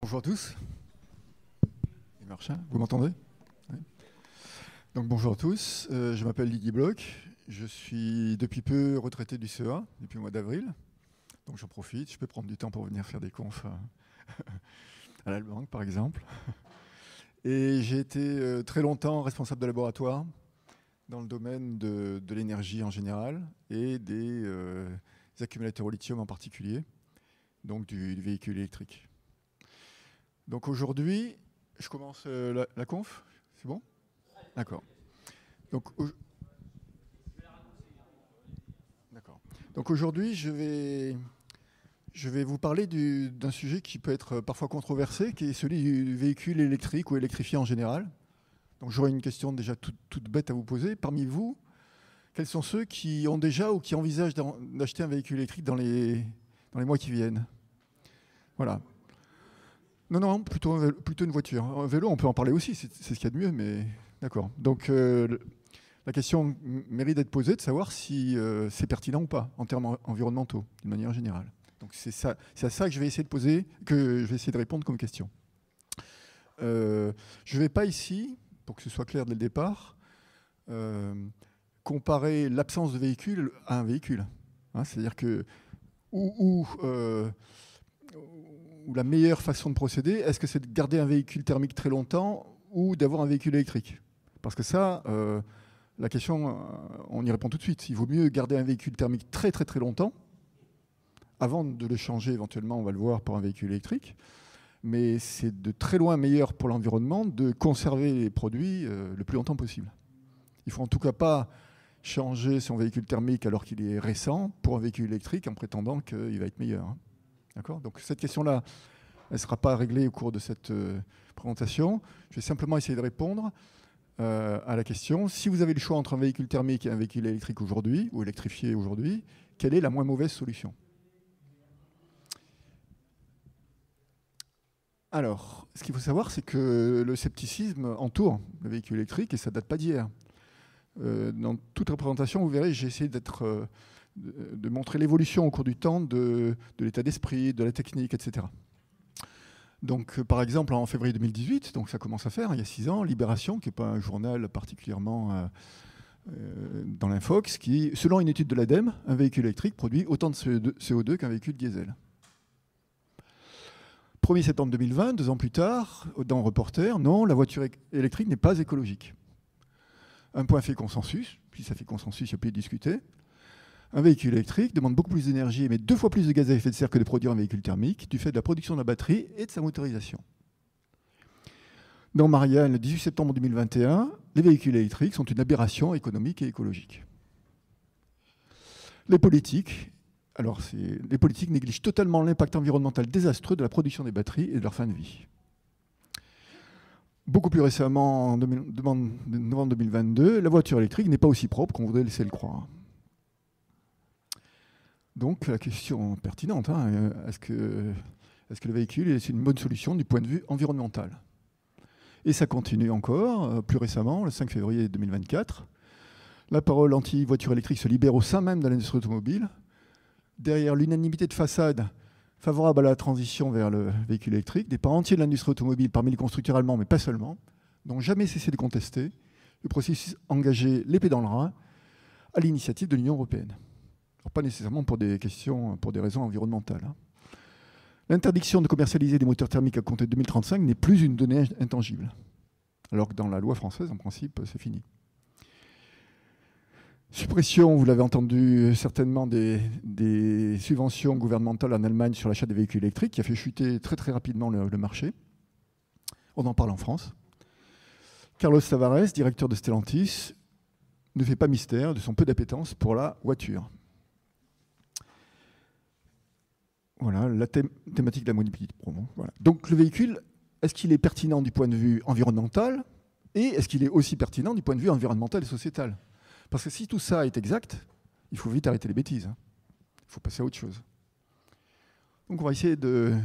Bonjour à tous. Il marche, hein, vous m'entendez? Oui. Donc bonjour à tous, je m'appelle Didier Bloch, je suis depuis peu retraité du CEA, depuis le mois d'avril. Donc j'en profite, je peux prendre du temps pour venir faire des confs à la banque par exemple. Et j'ai été très longtemps responsable de laboratoire dans le domaine de l'énergie en général et des accumulateurs au lithium en particulier, donc du véhicule électrique. Donc aujourd'hui, je commence la conf, c'est bon? D'accord. Donc, aujourd'hui, je vais vous parler d'un sujet qui peut être parfois controversé, qui est celui du véhicule électrique ou électrifié en général. Donc j'aurais une question déjà toute bête à vous poser. Parmi vous, quels sont ceux qui ont déjà ou qui envisagent d'acheter un véhicule électrique dans les mois qui viennent? Voilà. Non, plutôt une voiture. Un vélo, on peut en parler aussi, c'est ce qu'il y a de mieux, mais d'accord. Donc la question mérite d'être posée de savoir si c'est pertinent ou pas en termes environnementaux, d'une manière générale. Donc c'est à ça que je vais essayer de répondre comme question. Je ne vais pas ici, pour que ce soit clair dès le départ, comparer l'absence de véhicule à un véhicule. Hein, c'est-à-dire que où la meilleure façon de procéder, est-ce que c'est de garder un véhicule thermique très longtemps ou d'avoir un véhicule électrique? Parce que ça, la question, on y répond tout de suite. Il vaut mieux garder un véhicule thermique très très très longtemps, avant de le changer éventuellement, on va le voir, pour un véhicule électrique. Mais c'est de très loin meilleur pour l'environnement de conserver les produits le plus longtemps possible. Il ne faut en tout cas pas changer son véhicule thermique alors qu'il est récent pour un véhicule électrique en prétendant qu'il va être meilleur. Hein. D'accord ? Donc cette question-là, elle ne sera pas réglée au cours de cette présentation. Je vais simplement essayer de répondre à la question. Si vous avez le choix entre un véhicule thermique et un véhicule électrique aujourd'hui, ou électrifié aujourd'hui, quelle est la moins mauvaise solution? Alors, ce qu'il faut savoir, c'est que le scepticisme entoure le véhicule électrique et ça ne date pas d'hier. Dans toute représentation, vous verrez, j'ai essayé de montrer l'évolution au cours du temps de l'état d'esprit, de la technique, etc. Donc, par exemple, en février 2018, donc ça commence à faire, il y a 6 ans, Libération, qui n'est pas un journal particulièrement dans l'infox, qui, selon une étude de l'ADEME, un véhicule électrique produit autant de CO2 qu'un véhicule diesel. 1er septembre 2020, 2 ans plus tard, dans Reporter, non, la voiture électrique n'est pas écologique. Un point fait consensus, puis ça fait consensus, il n'y a plus à discuter. Un véhicule électrique demande beaucoup plus d'énergie et émet 2 fois plus de gaz à effet de serre que de produire un véhicule thermique, du fait de la production de la batterie et de sa motorisation. Dans Marianne, le 18 septembre 2021, les véhicules électriques sont une aberration économique et écologique. Les politiques négligent totalement l'impact environnemental désastreux de la production des batteries et de leur fin de vie. Beaucoup plus récemment, en novembre 2022, la voiture électrique n'est pas aussi propre qu'on voudrait laisser le croire. Donc la question pertinente, hein, est-ce que le véhicule est une bonne solution du point de vue environnemental? Et ça continue encore, plus récemment, le 5 février 2024. La parole anti-voiture électrique se libère au sein même de l'industrie automobile. Derrière l'unanimité de façade favorable à la transition vers le véhicule électrique, des pans entiers de l'industrie automobile, parmi les constructeurs allemands, mais pas seulement, n'ont jamais cessé de contester le processus engagé l'épée dans le rein à l'initiative de l'Union européenne. Alors, pas nécessairement pour des raisons environnementales. Hein. L'interdiction de commercialiser des moteurs thermiques à compter de 2035 n'est plus une donnée intangible, alors que dans la loi française, en principe, c'est fini. Suppression, vous l'avez entendu certainement, des subventions gouvernementales en Allemagne sur l'achat des véhicules électriques, qui a fait chuter très très rapidement le marché. On en parle en France. Carlos Tavares, directeur de Stellantis, ne fait pas mystère de son peu d'appétence pour la voiture. Voilà, la thématique de la mobilité promo. Voilà. Donc le véhicule, est-ce qu'il est pertinent du point de vue environnemental et est-ce qu'il est aussi pertinent du point de vue environnemental et sociétal? Parce que si tout ça est exact, il faut vite arrêter les bêtises. Hein. Il faut passer à autre chose. Donc on va essayer de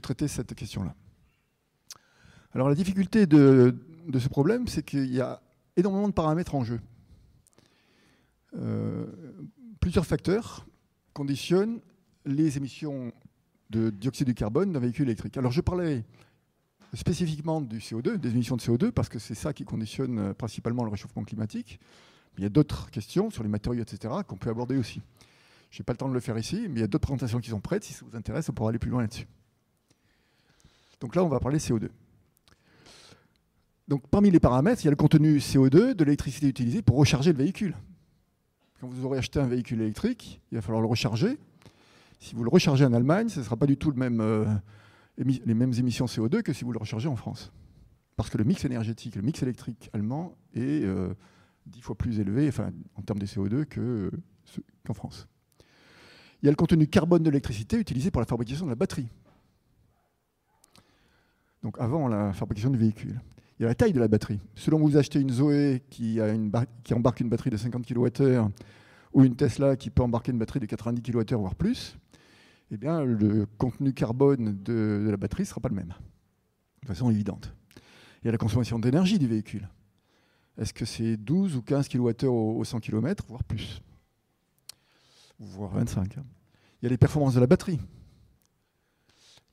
traiter cette question-là. Alors la difficulté de ce problème, c'est qu'il y a énormément de paramètres en jeu. Plusieurs facteurs conditionnent les émissions de dioxyde de carbone d'un véhicule électrique. Alors je parlais spécifiquement du CO2, des émissions de CO2, parce que c'est ça qui conditionne principalement le réchauffement climatique. Mais il y a d'autres questions sur les matériaux, etc., qu'on peut aborder aussi. Je n'ai pas le temps de le faire ici, mais il y a d'autres présentations qui sont prêtes. Si ça vous intéresse, on pourra aller plus loin là-dessus. Donc là, on va parler CO2. Donc parmi les paramètres, il y a le contenu CO2 de l'électricité utilisée pour recharger le véhicule. Quand vous aurez acheté un véhicule électrique, il va falloir le recharger. Si vous le rechargez en Allemagne, ce ne sera pas du tout les mêmes émissions CO2 que si vous le rechargez en France. Parce que le mix énergétique, le mix électrique allemand est 10 fois plus élevé, enfin, en termes de CO2 qu'en France. Il y a le contenu carbone de l'électricité utilisé pour la fabrication de la batterie. Donc avant la fabrication du véhicule. Il y a la taille de la batterie. Selon que vous achetez une Zoé qui embarque une batterie de 50 kWh ou une Tesla qui peut embarquer une batterie de 90 kWh voire plus, eh bien, le contenu carbone de la batterie ne sera pas le même, de façon évidente. Il y a la consommation d'énergie du véhicule. Est-ce que c'est 12 ou 15 kWh au 100 km, voire plus, voire 25. Il y a les performances de la batterie.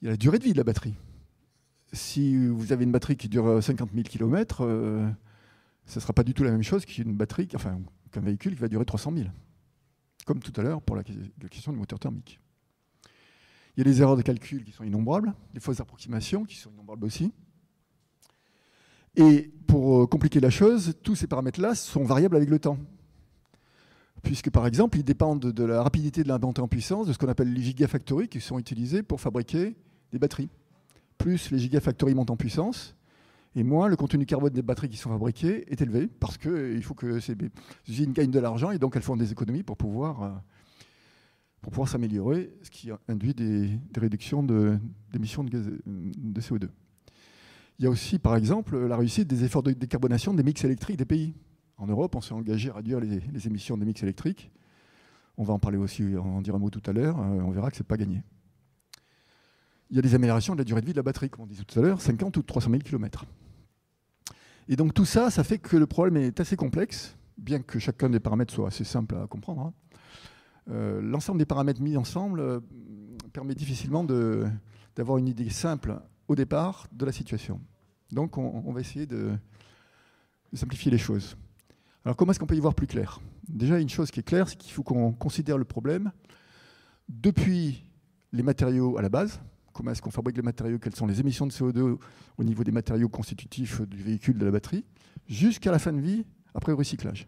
Il y a la durée de vie de la batterie. Si vous avez une batterie qui dure 50 000 km, ce ne sera pas du tout la même chose qu'une batterie, enfin, qu'un véhicule qui va durer 300 000. Comme tout à l'heure pour la question du moteur thermique. Il y a les erreurs de calcul qui sont innombrables, les fausses approximations qui sont innombrables aussi. Et pour compliquer la chose, tous ces paramètres-là sont variables avec le temps. Puisque par exemple, ils dépendent de la rapidité de la montée en puissance, de ce qu'on appelle les gigafactories qui sont utilisées pour fabriquer des batteries. Plus les gigafactories montent en puissance, et moins le contenu carbone des batteries qui sont fabriquées est élevé, parce qu'il faut que ces usines gagnent de l'argent, et donc elles font des économies pour pouvoir s'améliorer, ce qui induit des réductions d'émissions de CO2. Il y a aussi, par exemple, la réussite des efforts de décarbonation des mix électriques des pays. En Europe, on s'est engagé à réduire les émissions des mix électriques. On va en parler aussi, en dire un mot tout à l'heure. On verra que ce n'est pas gagné. Il y a des améliorations de la durée de vie de la batterie, comme on disait tout à l'heure, 50 ou 300 000 km. Et donc tout ça, ça fait que le problème est assez complexe, bien que chacun des paramètres soit assez simple à comprendre. L'ensemble des paramètres mis ensemble permet difficilement d'avoir une idée simple au départ de la situation. Donc on va essayer de simplifier les choses. Alors comment est-ce qu'on peut y voir plus clair? Déjà, une chose qui est claire, c'est qu'il faut qu'on considère le problème depuis les matériaux à la base. Comment est-ce qu'on fabrique les matériaux? Quelles sont les émissions de CO2 au niveau des matériaux constitutifs du véhicule, de la batterie, jusqu'à la fin de vie, après le recyclage.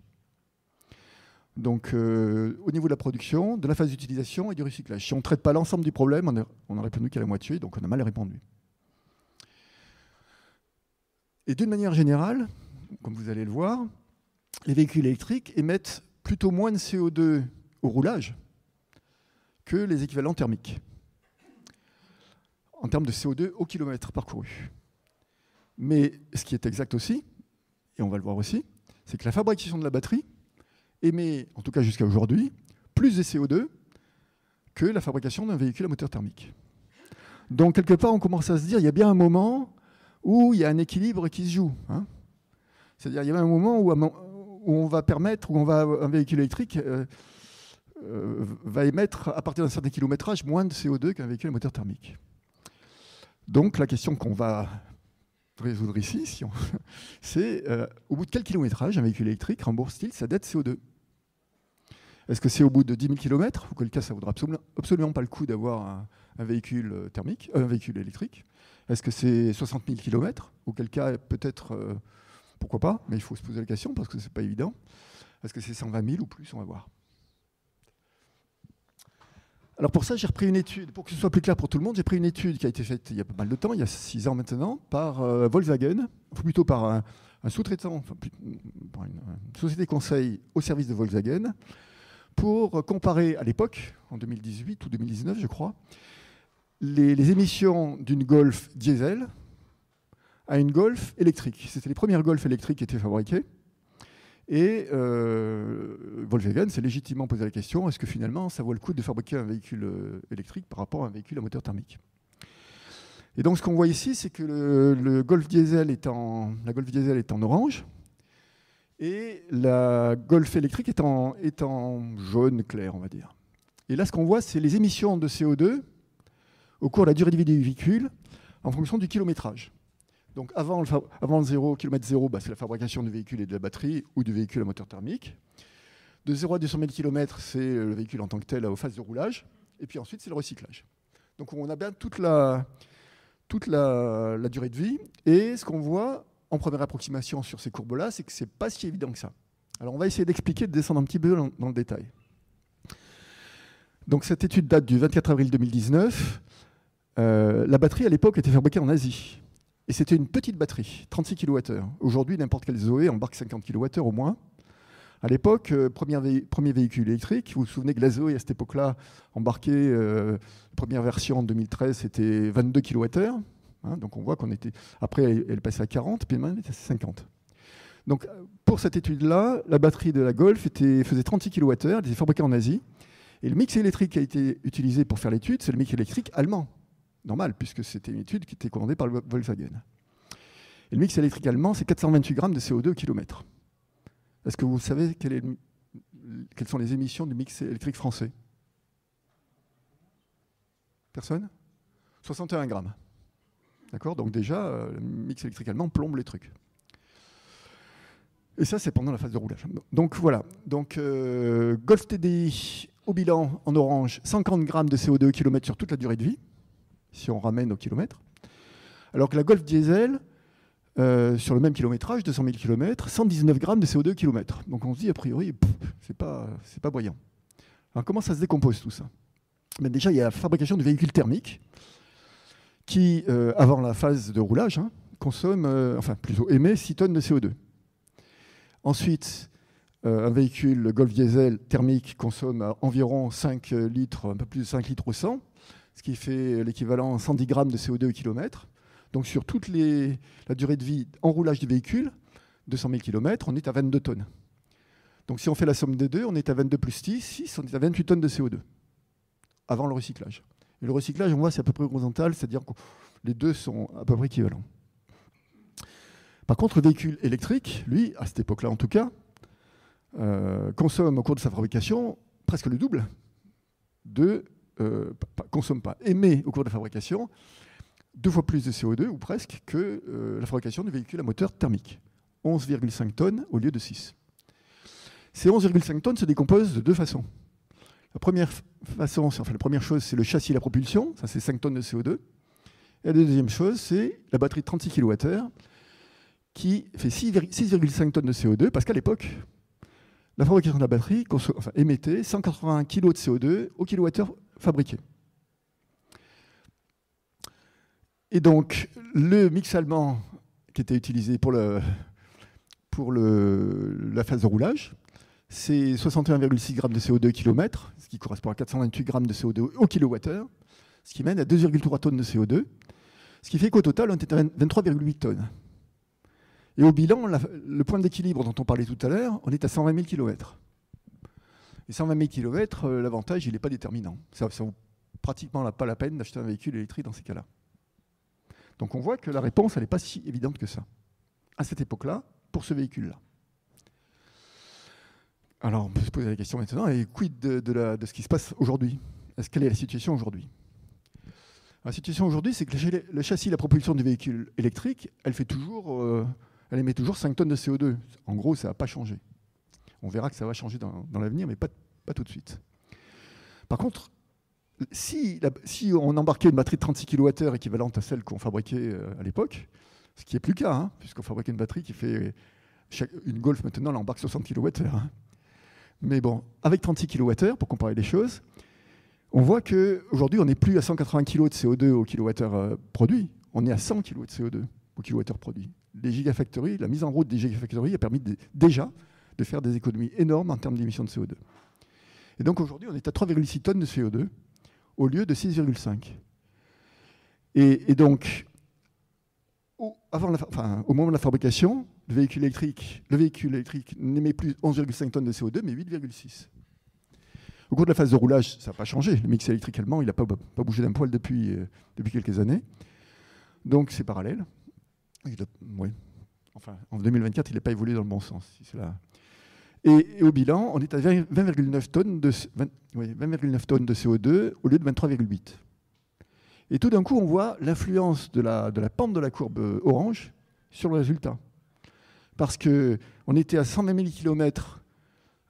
Donc, au niveau de la production, de la phase d'utilisation et du recyclage. Si on ne traite pas l'ensemble du problème, on n'a répondu qu'à la moitié, donc on a mal répondu. Et d'une manière générale, comme vous allez le voir, les véhicules électriques émettent plutôt moins de CO2 au roulage que les équivalents thermiques, en termes de CO2 au kilomètre parcouru. Mais ce qui est exact aussi, et on va le voir aussi, c'est que la fabrication de la batterie émet, en tout cas jusqu'à aujourd'hui, plus de CO2 que la fabrication d'un véhicule à moteur thermique. Donc quelque part, on commence à se dire, il y a bien un moment où il y a un équilibre qui se joue. C'est-à-dire, il y a bien un moment où on va permettre, un véhicule électrique va émettre, à partir d'un certain kilométrage, moins de CO2 qu'un véhicule à moteur thermique. Donc la question qu'on va résoudre ici, c'est au bout de quel kilométrage un véhicule électrique rembourse-t-il sa dette CO2? Est-ce que c'est au bout de 10 000 km, auquel cas ça ne vaudra absolument pas le coup d'avoir un véhicule thermique, un véhicule électrique? Est-ce que c'est 60 000 km, auquel cas peut-être, pourquoi pas, mais il faut se poser la question parce que ce n'est pas évident. Est-ce que c'est 120 000 ou plus? On va voir. Alors pour ça, j'ai repris une étude, pour que ce soit plus clair pour tout le monde, j'ai pris une étude qui a été faite il y a pas mal de temps, il y a 6 ans maintenant, par Volkswagen, ou plutôt par un sous-traitant, enfin, par une société conseil au service de Volkswagen, pour comparer à l'époque, en 2018 ou 2019 je crois, les émissions d'une Golf diesel à une Golf électrique. C'était les premières Golf électriques qui étaient fabriquées. Et Volkswagen s'est légitimement posé la question, est-ce que finalement ça vaut le coup de fabriquer un véhicule électrique par rapport à un véhicule à moteur thermique? Et donc ce qu'on voit ici, c'est que la Golf diesel est en orange et la Golf électrique est en jaune clair, on va dire. Et là, ce qu'on voit, c'est les émissions de CO2 au cours de la durée de vie du véhicule en fonction du kilométrage. Donc avant le 0, kilomètre 0, c'est la fabrication du véhicule et de la batterie ou du véhicule à moteur thermique. De 0 à 200 000 km, c'est le véhicule en tant que tel aux phases de roulage. Et puis ensuite, c'est le recyclage. Donc on a bien toute la durée de vie. Et ce qu'on voit en première approximation sur ces courbes-là, c'est que ce n'est pas si évident que ça. Alors on va essayer d'expliquer, de descendre un petit peu dans le détail. Donc cette étude date du 24 avril 2019. La batterie, à l'époque, était fabriquée en Asie. Et c'était une petite batterie, 36 kWh. Aujourd'hui, n'importe quel Zoé embarque 50 kWh au moins. À l'époque, premier véhicule électrique, vous vous souvenez que la Zoé, à cette époque-là, embarquait, première version en 2013, c'était 22 kWh. Hein, donc on voit qu'on était... Après, elle passait à 40, puis maintenant, elle était à 50. Donc pour cette étude-là, la batterie de la Golf faisait 36 kWh, elle était fabriquée en Asie. Et le mix électrique qui a été utilisé pour faire l'étude, c'est le mix électrique allemand. Normal, puisque c'était une étude qui était commandée par le Volkswagen. Et le mix électrique allemand, c'est 428 grammes de CO2 au kilomètre. Est-ce que vous savez quelles sont les émissions du mix électrique français? Personne? 61 grammes. D'accord? Donc déjà, le mix électrique allemand plombe les trucs. Et ça, c'est pendant la phase de roulage. Donc voilà. Donc Golf TDI, au bilan, en orange, 140 grammes de CO2 au kilomètre sur toute la durée de vie, si on ramène au kilomètre. Alors que la Golf diesel, sur le même kilométrage, 200 000 km, 119 grammes de CO2 au kilomètre. Donc on se dit, a priori, c'est pas brillant. Alors comment ça se décompose tout ça? Mais déjà, il y a la fabrication du véhicule thermique qui, avant la phase de roulage, consomme, plutôt émet 6 tonnes de CO2. Ensuite, un véhicule Golf diesel thermique consomme environ 5 litres, un peu plus de 5 litres au 100, ce qui fait l'équivalent de 110 grammes de CO2 au kilomètre. Donc sur toute la durée de vie en roulage du véhicule, 200 000 km, on est à 22 tonnes. Donc si on fait la somme des deux, on est à 22 plus 6, on est à 28 tonnes de CO2, avant le recyclage. Et le recyclage, on voit, c'est à peu près horizontal, c'est-à-dire que les deux sont à peu près équivalents. Par contre, le véhicule électrique, lui, à cette époque-là en tout cas, consomme au cours de sa fabrication presque le double émet au cours de la fabrication 2 fois plus de CO2, ou presque, que la fabrication du véhicule à moteur thermique. 11,5 tonnes au lieu de 6. Ces 11,5 tonnes se décomposent de deux façons. La première chose, c'est le châssis et la propulsion, ça c'est 5 tonnes de CO2. Et la deuxième chose, c'est la batterie de 36 kWh, qui fait 6,5 tonnes de CO2, parce qu'à l'époque, la fabrication de la batterie émettait 180 kg de CO2 au kilowattheure fabriqué. Et donc, le mix allemand qui était utilisé pour la phase de roulage, c'est 61,6 grammes de CO2 au kilomètre, ce qui correspond à 428 grammes de CO2 au kilowattheure, ce qui mène à 2,3 tonnes de CO2, ce qui fait qu'au total, on est à 23,8 tonnes. Et au bilan, le point d'équilibre dont on parlait tout à l'heure, on est à 120 000 km. Et 120 000 km, l'avantage, il n'est pas déterminant. Ça vaut pratiquement pas la peine d'acheter un véhicule électrique dans ces cas-là. Donc on voit que la réponse, elle n'est pas si évidente que ça, à cette époque-là, pour ce véhicule-là. Alors on peut se poser la question maintenant, et quid de ce qui se passe aujourd'hui? Quelle est la situation aujourd'hui? La situation aujourd'hui, c'est que le châssis, la propulsion du véhicule électrique, elle émet toujours 5 tonnes de CO2. En gros, ça n'a pas changé. On verra que ça va changer dans l'avenir, mais pas tout de suite. Par contre, si on embarquait une batterie de 36 kWh équivalente à celle qu'on fabriquait à l'époque, ce qui n'est plus le cas, puisqu'on fabriquait une batterie qui fait... Une Golf, maintenant, elle embarque 60 kWh. Mais bon, avec 36 kWh, pour comparer les choses, on voit qu'aujourd'hui, on n'est plus à 180 kg de CO2 au kilowattheure produit, on est à 100 kg de CO2 au kilowattheure produit. Les gigafactories, la mise en route des gigafactories a permis déjà de faire des économies énormes en termes d'émissions de CO2. Et donc aujourd'hui, on est à 3,6 tonnes de CO2 au lieu de 6,5. Et donc, au moment de la fabrication, le véhicule électrique n'émet plus 11,5 tonnes de CO2, mais 8,6. Au cours de la phase de roulage, ça n'a pas changé. Le mix électrique allemand, il n'a pas bougé d'un poil depuis quelques années. Donc c'est parallèle. En 2024, il n'a pas évolué dans le bon sens. Si et au bilan, on est à 20,9 tonnes de CO2 au lieu de 23,8. Et tout d'un coup, on voit l'influence de la pente de la courbe orange sur le résultat. Parce qu'on était à 120 000 km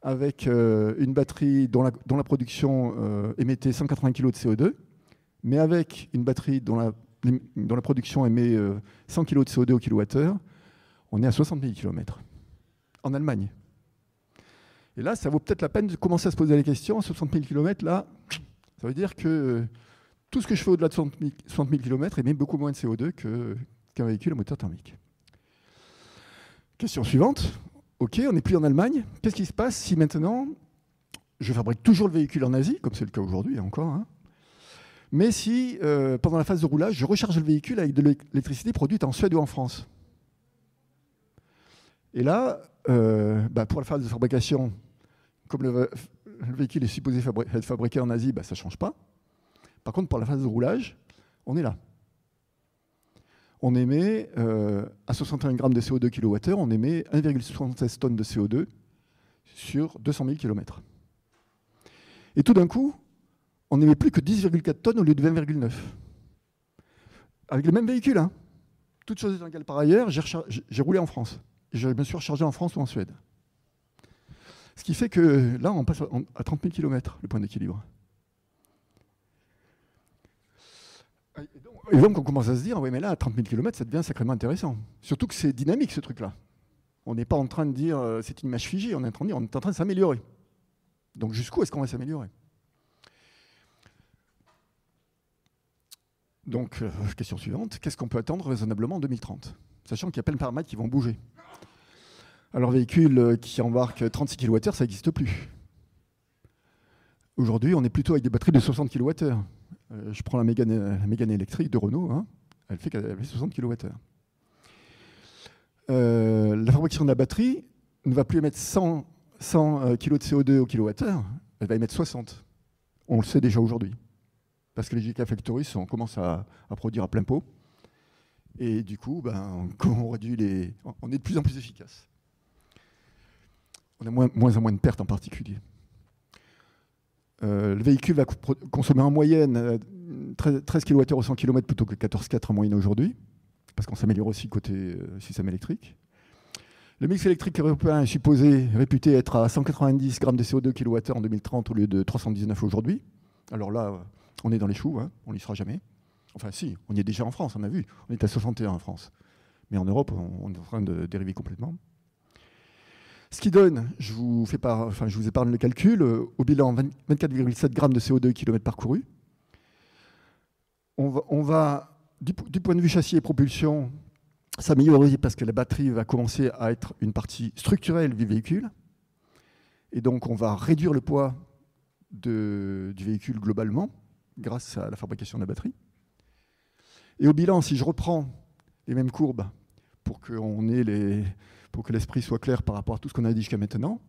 avec une batterie dont la production émettait 180 kg de CO2, mais avec une batterie dont la production émet 100 kg de CO2 au kilowattheure, on est à 60 000 km en Allemagne. Et là, ça vaut peut-être la peine de commencer à se poser les questions. 60 000 km, là, ça veut dire que tout ce que je fais au-delà de 60 000 km émet beaucoup moins de CO2 qu'un véhicule à moteur thermique. Question suivante. OK, on n'est plus en Allemagne. Qu'est-ce qui se passe si maintenant, je fabrique toujours le véhicule en Asie, comme c'est le cas aujourd'hui encore, hein, mais si, pendant la phase de roulage, je recharge le véhicule avec de l'électricité produite en Suède ou en France? Et là, pour la phase de fabrication, comme le véhicule est supposé être fabriqué en Asie, ça ne change pas. Par contre, pour la phase de roulage, on est là. On émet, à 61 grammes de CO2 kWh, on émet 1,76 tonnes de CO2 sur 200 000 km. Et tout d'un coup, on n'émet plus que 10,4 tonnes au lieu de 20,9. Avec le même véhicule. Hein. Toutes choses étant égales par ailleurs, j'ai roulé en France. Et je me suis rechargé en France ou en Suède. Ce qui fait que là, on passe à 30 000 km, le point d'équilibre. Et donc, on commence à se dire, oui, mais là, à 30 000 km, ça devient sacrément intéressant. Surtout que c'est dynamique, ce truc-là. On n'est pas en train de dire, c'est une image figée, on est en train de dire, on est en train de s'améliorer. Donc, jusqu'où est-ce qu'on va s'améliorer? Donc, question suivante, qu'est-ce qu'on peut attendre raisonnablement en 2030? Sachant qu'il y a plein de paramètres qui vont bouger. Alors, véhicule qui embarque 36 kWh, ça n'existe plus. Aujourd'hui, on est plutôt avec des batteries de 60 kWh. Je prends la Mégane électrique de Renault, hein, elle fait 60 kWh. La fabrication de la batterie ne va plus émettre 100 kg de CO2 au kilowattheure, elle va émettre 60. On le sait déjà aujourd'hui. Parce que les Gigafactories commencent à produire à plein pot. Et du coup, on réduit on est de plus en plus efficace. On a moins en moins de pertes en particulier. Le véhicule va consommer en moyenne 13 kWh au 100 km plutôt que 14,4 en moyenne aujourd'hui, parce qu'on s'améliore aussi côté système électrique. Le mix électrique européen est réputé être à 190 grammes de CO2 kWh en 2030 au lieu de 319 aujourd'hui. Alors là, on est dans les choux, hein, on n'y sera jamais. Enfin si, on y est déjà en France, on a vu, on est à 61 en France. Mais en Europe, on est en train de dériver complètement. Ce qui donne, je vous épargne le calcul, au bilan 24,7 grammes de CO2 km parcouru. On va, du point de vue châssis et propulsion, s'améliorer parce que la batterie va commencer à être une partie structurelle du véhicule. Et donc, on va réduire le poids du véhicule globalement grâce à la fabrication de la batterie. Et au bilan, si je reprends les mêmes courbes pour que l'esprit soit clair par rapport à tout ce qu'on a dit jusqu'à maintenant,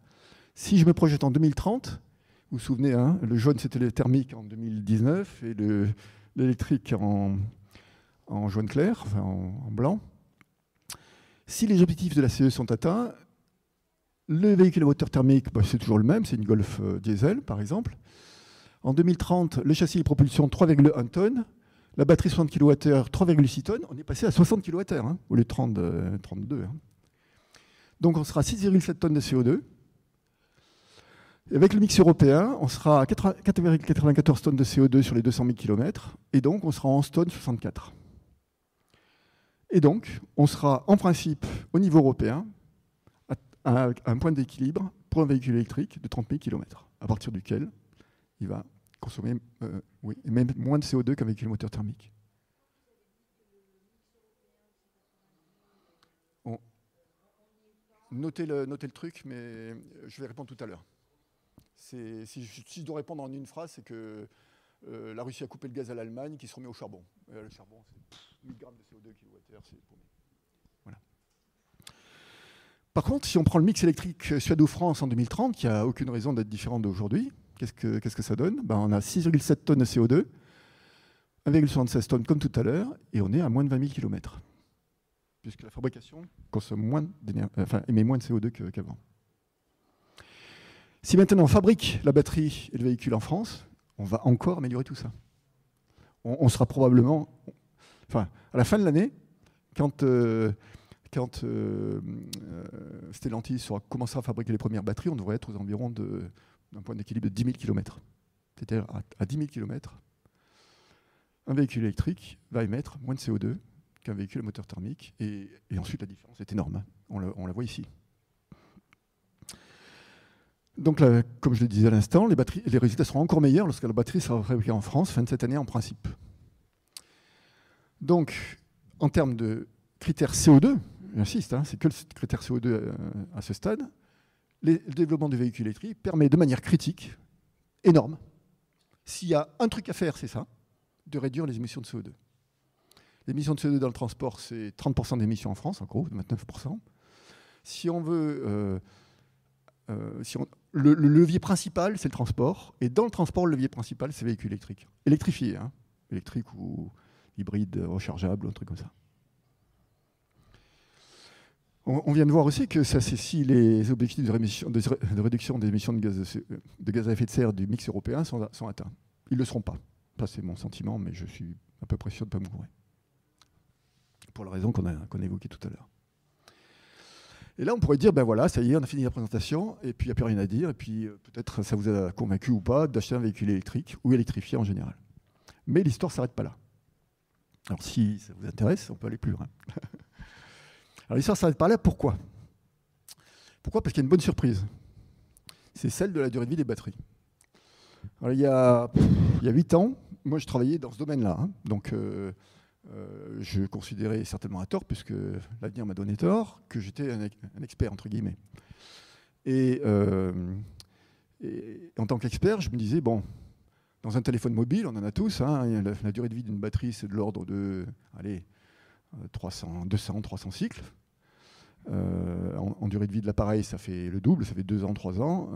si je me projette en 2030, vous vous souvenez, hein, le jaune c'était le thermique en 2019 et l'électrique en jaune clair, enfin en blanc. Si les objectifs de la CE sont atteints, le véhicule à moteur thermique, c'est toujours le même, c'est une Golf diesel par exemple. En 2030, le châssis et propulsion 3,1 tonnes, la batterie 60 kWh 3,6 tonnes, on est passé à 60 kWh hein, au lieu de 32. Hein. Donc on sera à 6,7 tonnes de CO2. Et avec le mix européen, on sera à 4,94 tonnes de CO2 sur les 200 000 km, et donc on sera à 11 tonnes 64. Et donc, on sera en principe au niveau européen à un point d'équilibre pour un véhicule électrique de 30 000 km, à partir duquel il va consommer même moins de CO2 qu'un véhicule moteur thermique. Notez le truc, mais je vais répondre tout à l'heure. Si je dois répondre en une phrase, c'est que la Russie a coupé le gaz à l'Allemagne qui se remet au charbon. Le charbon, c'est 1000 grammes de CO2 kWh, c'est paumé. Voilà. Par contre, si on prend le mix électrique Suède ou France en 2030, qui n'a aucune raison d'être différent d'aujourd'hui, qu'est-ce que ça donne? On a 6,7 tonnes de CO2, 1,76 tonnes comme tout à l'heure, et on est à moins de 20 000 km. Puisque la fabrication consomme émet moins de CO2 qu'avant. Si maintenant on fabrique la batterie et le véhicule en France, on va encore améliorer tout ça. On sera probablement, enfin, à la fin de l'année, quand Stellantis commencera à fabriquer les premières batteries, on devrait être aux environs d'un point d'équilibre de 10 000 km. C'est-à-dire à 10 000 km, un véhicule électrique va émettre moins de CO2 qu'un véhicule à moteur thermique. Et ensuite, la différence est énorme. Hein. On la voit ici. Donc, là, comme je le disais à l'instant, les résultats seront encore meilleurs lorsque la batterie sera fabriquée en France, fin de cette année en principe. Donc, en termes de critères CO2, j'insiste, hein, c'est que le critère CO2 à ce stade, le développement du véhicule électrique permet de manière critique, énorme, s'il y a un truc à faire, c'est ça, de réduire les émissions de CO2. Les émissions de CO2 dans le transport, c'est 30% d'émissions en France, en gros, 29%. Si on veut... le levier principal, c'est le transport. Et dans le transport, le levier principal, c'est le véhicule électrique. Électrifié, hein, électrique ou hybride, rechargeable, un truc comme ça. On vient de voir aussi que si les objectifs de réduction des émissions de gaz à effet de serre du mix européen sont atteints. Ils ne le seront pas. Ça, c'est mon sentiment, mais je suis à peu près sûr de ne pas me gourer. Pour la raison qu'on a évoquée tout à l'heure. Et là, on pourrait dire, ben voilà, ça y est, on a fini la présentation, et puis il n'y a plus rien à dire, et puis peut-être ça vous a convaincu ou pas d'acheter un véhicule électrique, ou électrifié en général. Mais l'histoire ne s'arrête pas là. Alors si ça vous intéresse, on peut aller plus loin. Alors l'histoire ne s'arrête pas là, pourquoi ? Pourquoi ? Parce qu'il y a une bonne surprise. C'est celle de la durée de vie des batteries. Alors, il y a 8 ans, moi je travaillais dans ce domaine-là, hein, donc je considérais certainement à tort, puisque l'avenir m'a donné tort, que j'étais un expert, entre guillemets. Et en tant qu'expert, je me disais, bon, dans un téléphone mobile, on en a tous, hein, la durée de vie d'une batterie, c'est de l'ordre de 200, 300 cycles. En durée de vie de l'appareil, ça fait le double, ça fait 2 ans, 3 ans.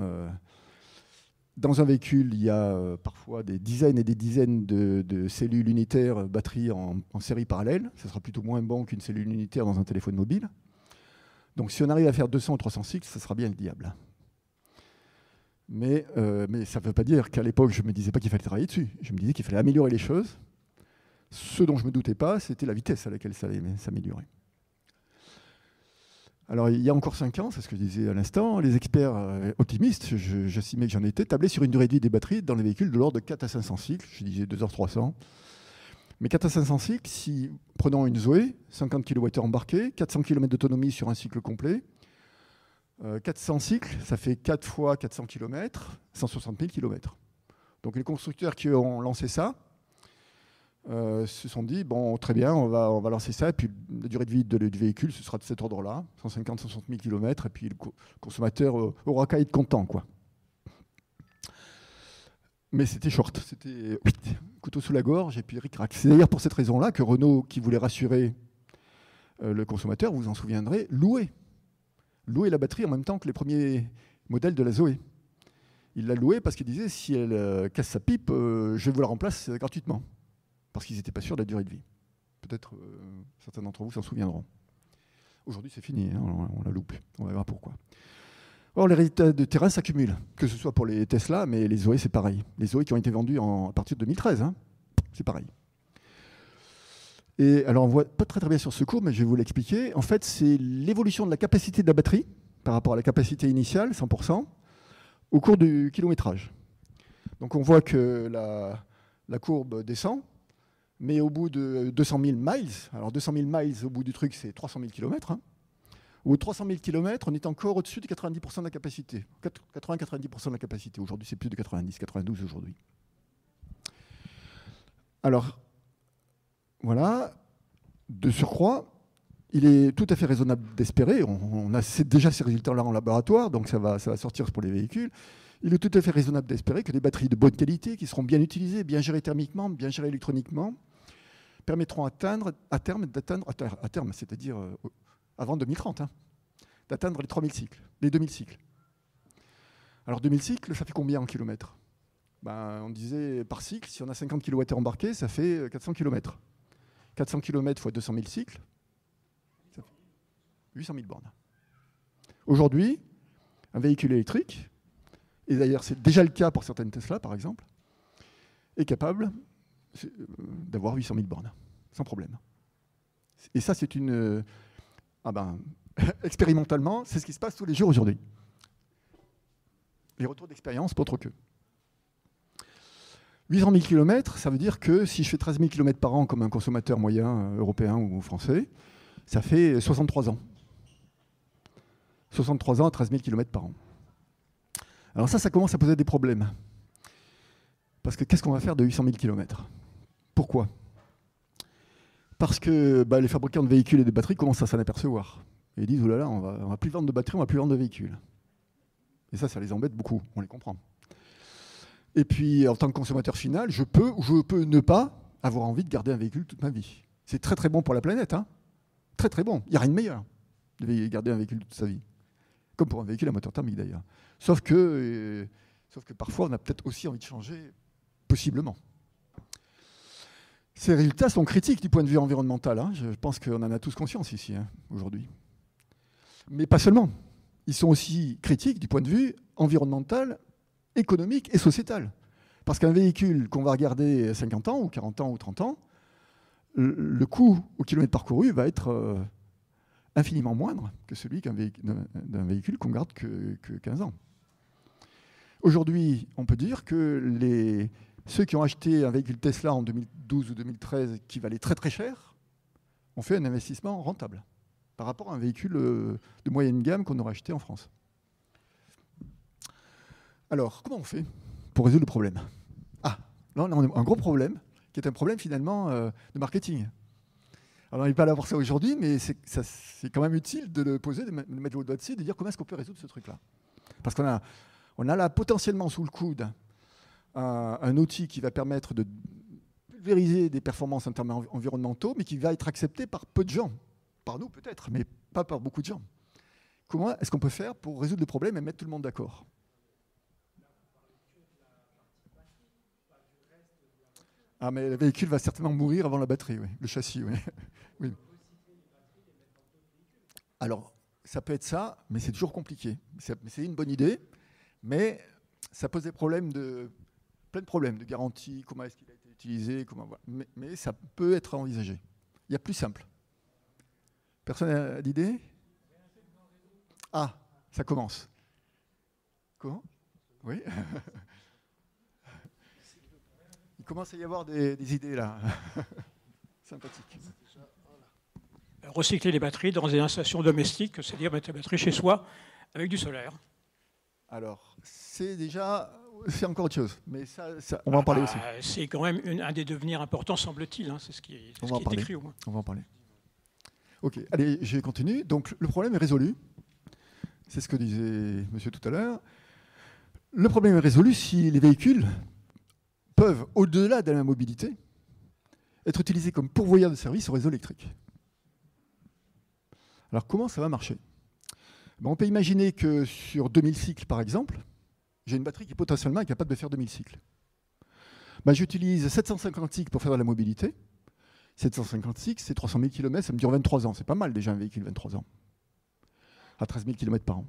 Dans un véhicule, il y a parfois des dizaines et des dizaines de cellules unitaires batteries en série parallèle. Ça sera plutôt moins bon qu'une cellule unitaire dans un téléphone mobile. Donc si on arrive à faire 200 ou 300 cycles, ça sera bien le diable. Mais ça ne veut pas dire qu'à l'époque, je ne me disais pas qu'il fallait travailler dessus. Je me disais qu'il fallait améliorer les choses. Ce dont je ne me doutais pas, c'était la vitesse à laquelle ça allait s'améliorer. Alors, il y a encore 5 ans, c'est ce que je disais à l'instant, les experts optimistes, j'estimais que j'en étais, tablaient sur une durée de vie des batteries dans les véhicules de l'ordre de 4 à 500 cycles. Je disais 2h300. Mais 4 à 500 cycles, si prenons une Zoé, 50 kWh embarqués, 400 km d'autonomie sur un cycle complet, 400 cycles, ça fait 4 fois 400 km, 160 000 km. Donc les constructeurs qui ont lancé ça, se sont dit, bon, très bien, on va lancer ça, et puis la durée de vie du véhicule, ce sera de cet ordre-là, 150-160 000 km, et puis le consommateur aura qu'à être content, quoi. Mais c'était short, c'était couteau sous la gorge, et puis ric-rac. C'est d'ailleurs pour cette raison-là que Renault, qui voulait rassurer le consommateur, vous vous en souviendrez, louait la batterie en même temps que les premiers modèles de la Zoé. Il l'a louée parce qu'il disait, si elle casse sa pipe, je vous la remplace gratuitement. Parce qu'ils n'étaient pas sûrs de la durée de vie. Peut-être certains d'entre vous s'en souviendront. Aujourd'hui, c'est fini, hein, on la loupe. On verra pourquoi. Or, les résultats de terrain s'accumulent, que ce soit pour les Tesla, mais les Zoé, c'est pareil. Les Zoé qui ont été vendus à partir de 2013, hein, c'est pareil. Et alors, on voit pas très bien sur ce cours, mais je vais vous l'expliquer. En fait, c'est l'évolution de la capacité de la batterie par rapport à la capacité initiale, 100%, au cours du kilométrage. Donc, on voit que la courbe descend. Mais au bout de 200 000 miles, alors 200 000 miles au bout du truc, c'est 300 000 km. Hein. Au bout de 300 000 km, on est encore au-dessus de 90% de la capacité. 80-90% de la capacité. Aujourd'hui, c'est plus de 90, 92 aujourd'hui. Alors, voilà. De surcroît, il est tout à fait raisonnable d'espérer, on a déjà ces résultats-là en laboratoire, donc ça va sortir pour les véhicules. Il est tout à fait raisonnable d'espérer que des batteries de bonne qualité, qui seront bien utilisées, bien gérées thermiquement, bien gérées électroniquement, permettront à terme, c'est-à-dire avant 2030, hein, d'atteindre les 3000 cycles, les 2000 cycles. Alors 2000 cycles, ça fait combien en kilomètres ? On disait par cycle, si on a 50 kWh embarqués, ça fait 400 km. 400 km fois 200 000 cycles, ça fait 800 000 bornes. Aujourd'hui, un véhicule électrique, et d'ailleurs c'est déjà le cas pour certaines Tesla par exemple, est capable, d'avoir 800 000 bornes, sans problème. Et ça, c'est une... expérimentalement, c'est ce qui se passe tous les jours aujourd'hui. Les retours d'expérience, pas autre que. 800 000 km, ça veut dire que si je fais 13 000 km par an comme un consommateur moyen européen ou français, ça fait 63 ans. 63 ans à 13 000 km par an. Alors ça commence à poser des problèmes. Parce que qu'est-ce qu'on va faire de 800 000 km? Pourquoi? Parce que les fabricants de véhicules et de batteries commencent à s'en apercevoir. Et ils disent, oh là là, on va plus vendre de batteries, on va plus vendre de véhicules. Et ça les embête beaucoup, on les comprend. Et puis, en tant que consommateur final, je peux ou je peux ne pas avoir envie de garder un véhicule toute ma vie. C'est très très bon pour la planète, hein. Très très bon. Il n'y a rien de meilleur de garder un véhicule toute sa vie. Comme pour un véhicule à moteur thermique d'ailleurs. Sauf que parfois, on a peut-être aussi envie de changer, possiblement. Ces résultats sont critiques du point de vue environnemental, hein. Je pense qu'on en a tous conscience ici, hein, aujourd'hui. Mais pas seulement. Ils sont aussi critiques du point de vue environnemental, économique et sociétal. Parce qu'un véhicule qu'on va regarder 50 ans, ou 40 ans, ou 30 ans, le coût au kilomètre parcouru va être infiniment moindre que celui d'un véhicule qu'on garde que 15 ans. Aujourd'hui, on peut dire que ceux qui ont acheté un véhicule Tesla en 2012 ou 2013 qui valait très très cher ont fait un investissement rentable par rapport à un véhicule de moyenne gamme qu'on aurait acheté en France. Alors, comment on fait pour résoudre le problème? Là, on a un gros problème, qui est un problème finalement de marketing. Alors, on n'est pas là pour ça aujourd'hui, mais c'est quand même utile de le poser, de mettre le doigt dessus, de dire comment est-ce qu'on peut résoudre ce truc-là. Parce qu'on a là potentiellement sous le coude un outil qui va permettre de pulvériser des performances en termes environnementaux, mais qui va être accepté par peu de gens. Par nous peut-être, mais pas par beaucoup de gens. Comment est-ce qu'on peut faire pour résoudre le problème et mettre tout le monde d'accord? Ah, mais le véhicule va certainement mourir avant la batterie, oui. Le châssis, oui. Oui. Alors, ça peut être ça, mais c'est toujours compliqué. C'est une bonne idée, mais ça pose des problèmes plein de problèmes de garantie, comment est-ce qu'il a été utilisé, mais ça peut être envisagé. Il y a plus simple. Personne n'a d'idée? Ah, ça commence. Comment? Oui. Il commence à y avoir des idées là. Sympathiques. Recycler les batteries dans des installations domestiques, c'est-à-dire mettre la batterie chez soi avec du solaire. Alors, c'est encore autre chose, mais ça on va en parler aussi. C'est quand même un des devenirs importants, semble-t-il. Hein, c'est ce qui est écrit au moins. On va en parler. Ok, allez, je continue. Donc, le problème est résolu. C'est ce que disait monsieur tout à l'heure. Le problème est résolu si les véhicules peuvent, au-delà de la mobilité, être utilisés comme pourvoyeurs de services au réseau électrique. Alors, comment ça va marcher? On peut imaginer que sur 2000 cycles, par exemple, j'ai une batterie qui potentiellement est capable de faire 2000 cycles. J'utilise 750 cycles pour faire de la mobilité. 750 cycles, c'est 300 000 km, ça me dure 23 ans. C'est pas mal déjà un véhicule, 23 ans. À 13 000 km par an.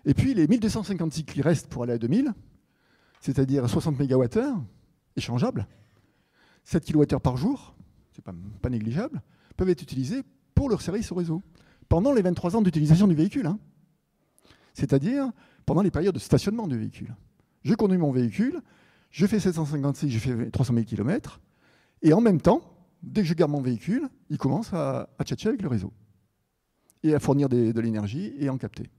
Et puis les 1250 cycles qui restent pour aller à 2000, c'est-à-dire 60 MWh, échangeables, 7 kWh par jour, c'est pas négligeable, peuvent être utilisés pour leur service au réseau, pendant les 23 ans d'utilisation du véhicule. Hein. C'est-à-dire pendant les périodes de stationnement du véhicule. Je conduis mon véhicule, je fais 756, je fais 300 000 km, et en même temps, dès que je garde mon véhicule, il commence à tchatcher avec le réseau, et à fournir de l'énergie et à en capter.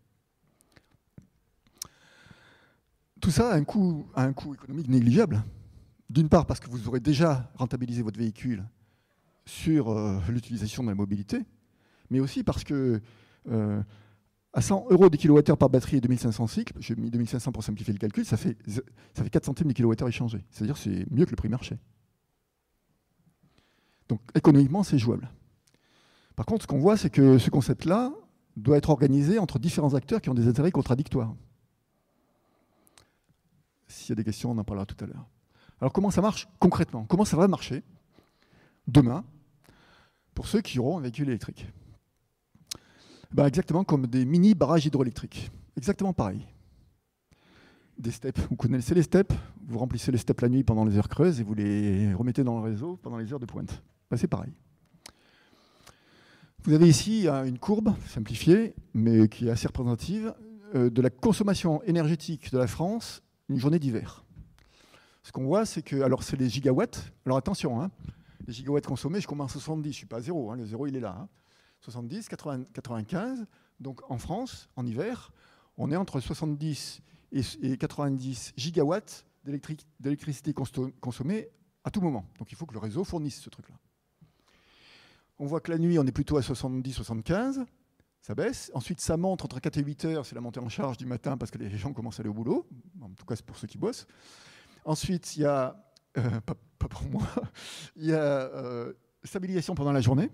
Tout ça a un coût économique négligeable. D'une part parce que vous aurez déjà rentabilisé votre véhicule sur l'utilisation de la mobilité, mais aussi parce que à 100 € des kilowattheures par batterie et 2500 cycles, j'ai mis 2500 pour simplifier le calcul, ça fait 4 centimes du kilowattheure échangé. C'est-à-dire que c'est mieux que le prix marché. Donc économiquement, c'est jouable. Par contre, ce qu'on voit, c'est que ce concept-là doit être organisé entre différents acteurs qui ont des intérêts contradictoires. S'il y a des questions, on en parlera tout à l'heure. Alors comment ça marche concrètement? Comment ça va marcher demain pour ceux qui auront un véhicule électrique? Exactement comme des mini-barrages hydroélectriques. Exactement pareil. des steps. Vous connaissez les steps, vous remplissez les steps la nuit pendant les heures creuses et vous les remettez dans le réseau pendant les heures de pointe. Ben, c'est pareil. Vous avez ici une courbe simplifiée, mais qui est assez représentative, de la consommation énergétique de la France une journée d'hiver. Ce qu'on voit, c'est que, alors c'est les gigawatts, alors attention, hein, les gigawatts consommés, je commence à 70, je ne suis pas à 0, hein, le 0 il est là. Hein. 70, 80, 95, donc en France, en hiver, on est entre 70 et 90 gigawatts d'électricité consommée à tout moment. Donc il faut que le réseau fournisse ce truc-là. On voit que la nuit, on est plutôt à 70-75, ça baisse. Ensuite, ça monte entre 4 et 8 heures, c'est la montée en charge du matin parce que les gens commencent à aller au boulot. En tout cas, c'est pour ceux qui bossent. Ensuite, il y a, pas pour moi, il y a stabilisation pendant la journée.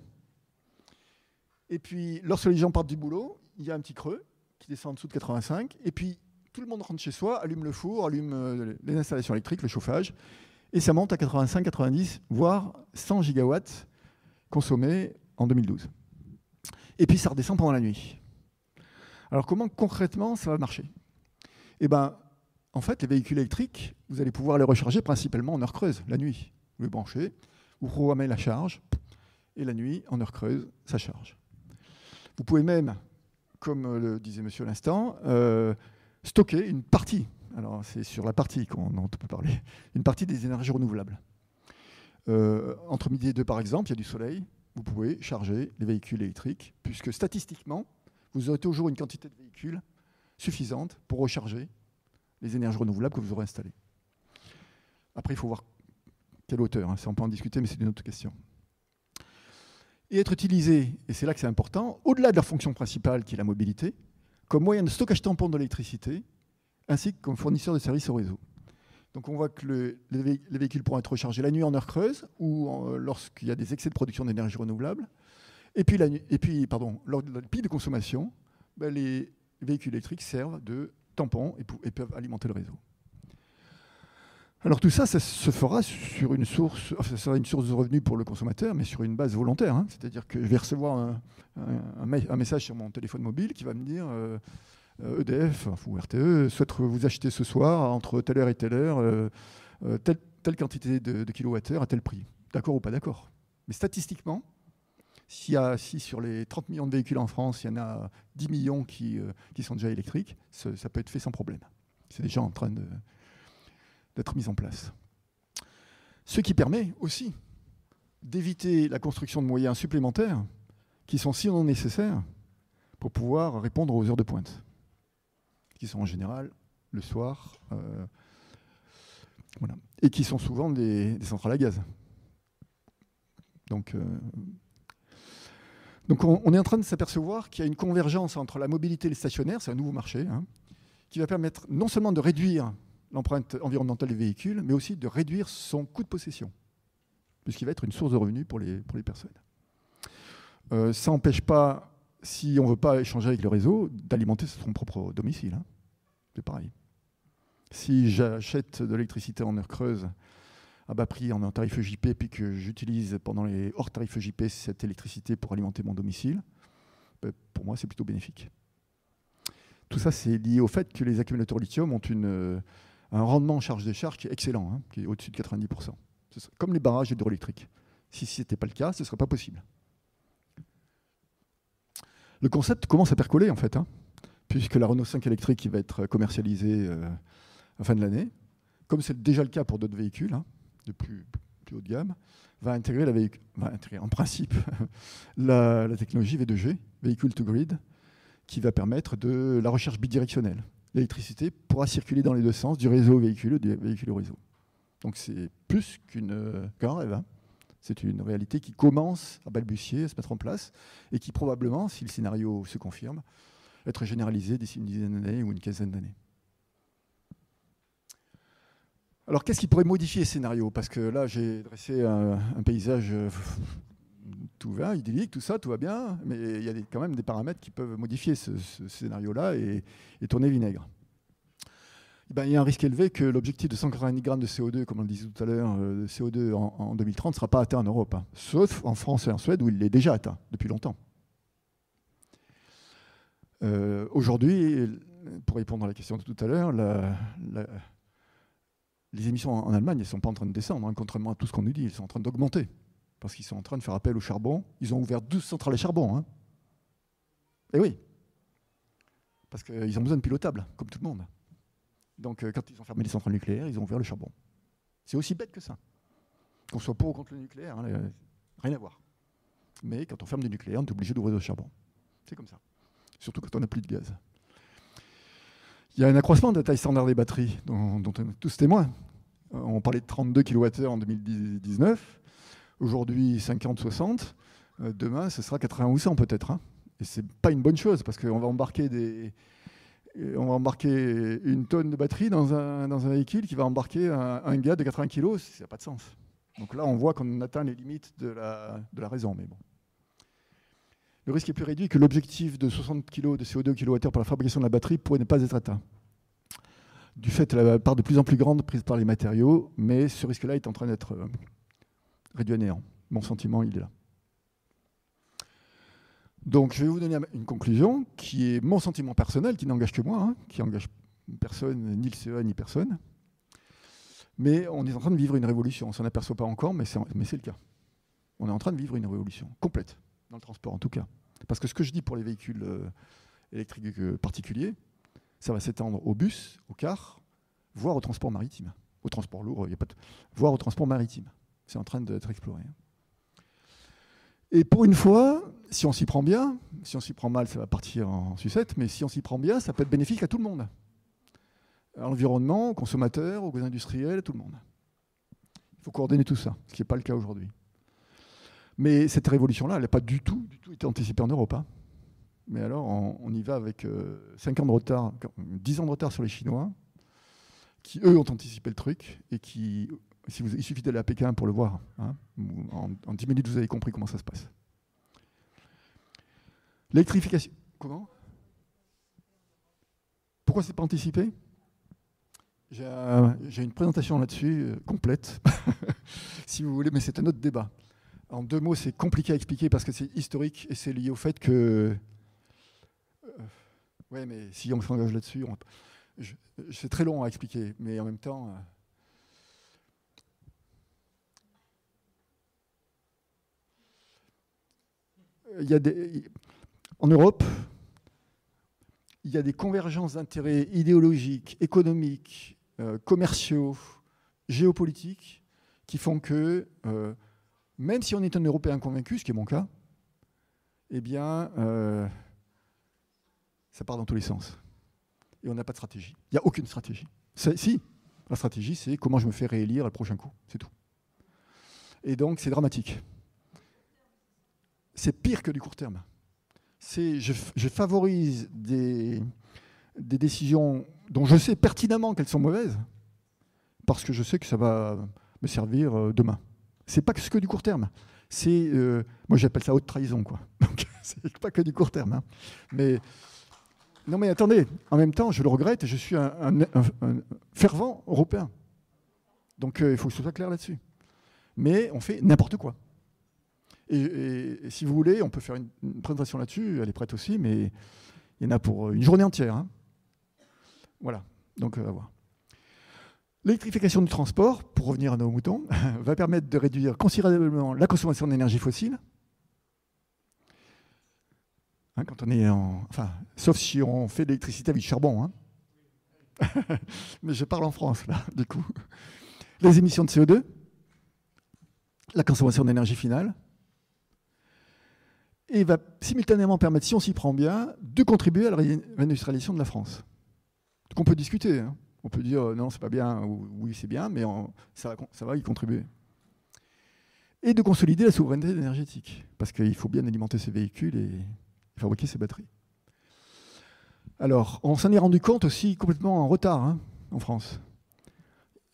Et puis, lorsque les gens partent du boulot, il y a un petit creux qui descend en dessous de 85. Et puis, tout le monde rentre chez soi, allume le four, allume les installations électriques, le chauffage. Et ça monte à 85, 90, voire 100 gigawatts consommés en 2012. Et puis, ça redescend pendant la nuit. Alors, comment concrètement ça va marcher? Eh bien, en fait, les véhicules électriques, vous allez pouvoir les recharger principalement en heure creuse, la nuit. Vous les branchez, vous programmez la charge, et la nuit, en heure creuse, ça charge. Vous pouvez même, comme le disait monsieur à l'instant, stocker une partie, alors c'est sur la partie dont on peut parler, une partie des énergies renouvelables. Entre midi et 2, par exemple, il y a du soleil, vous pouvez charger les véhicules électriques, puisque statistiquement, vous aurez toujours une quantité de véhicules suffisante pour recharger les énergies renouvelables que vous aurez installées. Après, il faut voir quelle hauteur, hein, ça on peut en discuter, mais c'est une autre question. Et être utilisé, et c'est là que c'est important, au-delà de leur fonction principale qui est la mobilité, comme moyen de stockage tampon de l'électricité, ainsi que comme fournisseur de services au réseau. Donc on voit que les véhicules pourront être rechargés la nuit en heure creuse ou lorsqu'il y a des excès de production d'énergie renouvelable. Et puis, lors de la pic de consommation, ben, les véhicules électriques servent de tampon et peuvent alimenter le réseau. Alors tout ça, ça se fera sur une source, ça sera une source de revenus pour le consommateur, mais sur une base volontaire. Hein. C'est-à-dire que je vais recevoir un message sur mon téléphone mobile qui va me dire EDF ou RTE souhaite vous acheter ce soir entre telle heure et telle heure telle quantité de kilowattheures à tel prix. D'accord ou pas d'accord? Mais statistiquement, si sur les 30 millions de véhicules en France, il y en a 10 millions qui sont déjà électriques, ça peut être fait sans problème. C'est déjà en train d'être mis en place. Ce qui permet aussi d'éviter la construction de moyens supplémentaires qui sont si non nécessaires pour pouvoir répondre aux heures de pointe, qui sont en général le soir, voilà, et qui sont souvent des centrales à gaz. Donc on est en train de s'apercevoir qu'il y a une convergence entre la mobilité et le stationnaire, c'est un nouveau marché, hein, qui va permettre non seulement de réduire l'empreinte environnementale des véhicules, mais aussi de réduire son coût de possession, puisqu'il va être une source de revenus pour les personnes. Ça n'empêche pas, si on ne veut pas échanger avec le réseau, d'alimenter son propre domicile. Hein. C'est pareil. Si j'achète de l'électricité en heure creuse à bas prix en tarif EJP, puis que j'utilise pendant les hors tarifs EJP cette électricité pour alimenter mon domicile, ben, pour moi, c'est plutôt bénéfique. Tout ça, c'est lié au fait que les accumulateurs lithium ont un rendement en charge-décharge qui est excellent, hein, qui est au-dessus de 90%. Comme les barrages hydroélectriques. Si ce n'était pas le cas, ce ne serait pas possible. Le concept commence à percoler, en fait, hein, puisque la Renault 5 électrique qui va être commercialisée à la fin de l'année, comme c'est déjà le cas pour d'autres véhicules, hein, de plus haut de gamme, va intégrer en principe la technologie V2G, Vehicle to Grid, qui va permettre de la recherche bidirectionnelle. L'électricité pourra circuler dans les deux sens, du réseau au véhicule, du véhicule au réseau. Donc c'est plus qu'un rêve. Hein. C'est une réalité qui commence à balbutier, à se mettre en place, et qui probablement, si le scénario se confirme, être généralisé d'ici une dizaine d'années ou une quinzaine d'années. Alors qu'est-ce qui pourrait modifier ce scénario? Parce que là, j'ai dressé un paysage, tout va, idyllique, tout ça, tout va bien, mais il y a quand même des paramètres qui peuvent modifier ce scénario-là et tourner vinaigre. Ben, il y a un risque élevé que l'objectif de 190 grammes de CO2, comme on le disait tout à l'heure, de CO2 en 2030 ne sera pas atteint en Europe, hein, sauf en France et en Suède où il est déjà atteint depuis longtemps. Aujourd'hui, pour répondre à la question de tout à l'heure, les émissions en Allemagne, elles ne sont pas en train de descendre, hein, contrairement à tout ce qu'on nous dit, elles sont en train d'augmenter. Parce qu'ils sont en train de faire appel au charbon. Ils ont ouvert 12 centrales à charbon. Hein. Et oui. Parce qu'ils ont besoin de pilotables, comme tout le monde. Donc, quand ils ont fermé les centrales nucléaires, ils ont ouvert le charbon. C'est aussi bête que ça. Qu'on soit pour ou contre le nucléaire, hein, rien à voir. Mais quand on ferme du nucléaire, on est obligé d'ouvrir le charbon. C'est comme ça. Surtout quand on n'a plus de gaz. Il y a un accroissement de la taille standard des batteries, dont on est tous témoins. On parlait de 32 kWh en 2019. Aujourd'hui, 50, 60. Demain, ce sera 80 ou 100 peut-être. Hein. Et ce n'est pas une bonne chose, parce qu'on va embarquer une tonne de batterie dans un véhicule qui va embarquer un gars de 80 kg. Ça n'a pas de sens. Donc là, on voit qu'on atteint les limites de la raison. Mais bon. Le risque est plus réduit que l'objectif de 60 kg de CO2 kWh pour la fabrication de la batterie pourrait ne pas être atteint. Du fait de la part de plus en plus grande prise par les matériaux, mais ce risque-là est en train d'être réduit à néant. Mon sentiment, il est là. Donc, je vais vous donner une conclusion qui est mon sentiment personnel, qui n'engage que moi, hein, qui n'engage personne, ni le CEA, ni personne. Mais on est en train de vivre une révolution. On ne s'en aperçoit pas encore, mais c'est le cas. On est en train de vivre une révolution complète, dans le transport en tout cas. Parce que ce que je dis pour les véhicules électriques particuliers, ça va s'étendre aux bus, aux cars, voire au transport maritime. Au transport lourd, voire au transport maritime. C'est en train d'être exploré. Et pour une fois, si on s'y prend bien, si on s'y prend mal, ça va partir en sucette, mais si on s'y prend bien, ça peut être bénéfique à tout le monde. À l'environnement, aux consommateurs, aux industriels, à tout le monde. Il faut coordonner tout ça, ce qui n'est pas le cas aujourd'hui. Mais cette révolution-là, elle n'a pas du tout été anticipée en Europe. Hein. Mais alors, on y va avec 5 ans de retard, 10 ans de retard sur les Chinois, qui, eux, ont anticipé le truc, et qui, il suffit d'aller à Pékin pour le voir. Hein. En 10 minutes, vous avez compris comment ça se passe. L'électrification. Comment ? Pourquoi ce n'est pas anticipé ? J'ai une présentation là-dessus, complète, si vous voulez, mais c'est un autre débat. En 2 mots, c'est compliqué à expliquer parce que c'est historique et c'est lié au fait que... ouais, mais si on s'engage là-dessus, c'est très long à expliquer, mais en même temps... en Europe, il y a des convergences d'intérêts idéologiques, économiques, commerciaux, géopolitiques, qui font que, même si on est un Européen convaincu, ce qui est mon cas, eh bien, ça part dans tous les sens. Et on n'a pas de stratégie. Il n'y a aucune stratégie. Si, la stratégie, c'est comment je me fais réélire le prochain coup. C'est tout. Et donc, c'est dramatique. C'est pire que du court terme. Je favorise des décisions dont je sais pertinemment qu'elles sont mauvaises, parce que je sais que ça va me servir demain. C'est pas que du court terme. Moi, j'appelle ça haute trahison, quoi. Donc, c'est pas que du court terme. Hein. Mais non, mais attendez. En même temps, je le regrette et je suis un fervent européen. Donc, il faut que ce soit clair là-dessus. Mais on fait n'importe quoi. Et si vous voulez, on peut faire une présentation là-dessus. Elle est prête aussi, mais il y en a pour une journée entière. Hein. Voilà. Donc, à voir. L'électrification du transport, pour revenir à nos moutons, va permettre de réduire considérablement la consommation d'énergie fossile. Hein, quand on est sauf si on fait de l'électricité avec du charbon. Hein. Mais je parle en France, là, du coup. Les émissions de CO2, la consommation d'énergie finale, et va simultanément permettre, si on s'y prend bien, de contribuer à la réindustrialisation de la France. Donc on peut discuter. Hein. On peut dire non, c'est pas bien, ou oui, c'est bien, mais ça va y contribuer. Et de consolider la souveraineté énergétique, parce qu'il faut bien alimenter ces véhicules et fabriquer ces batteries. Alors, on s'en est rendu compte aussi complètement en retard hein, en France.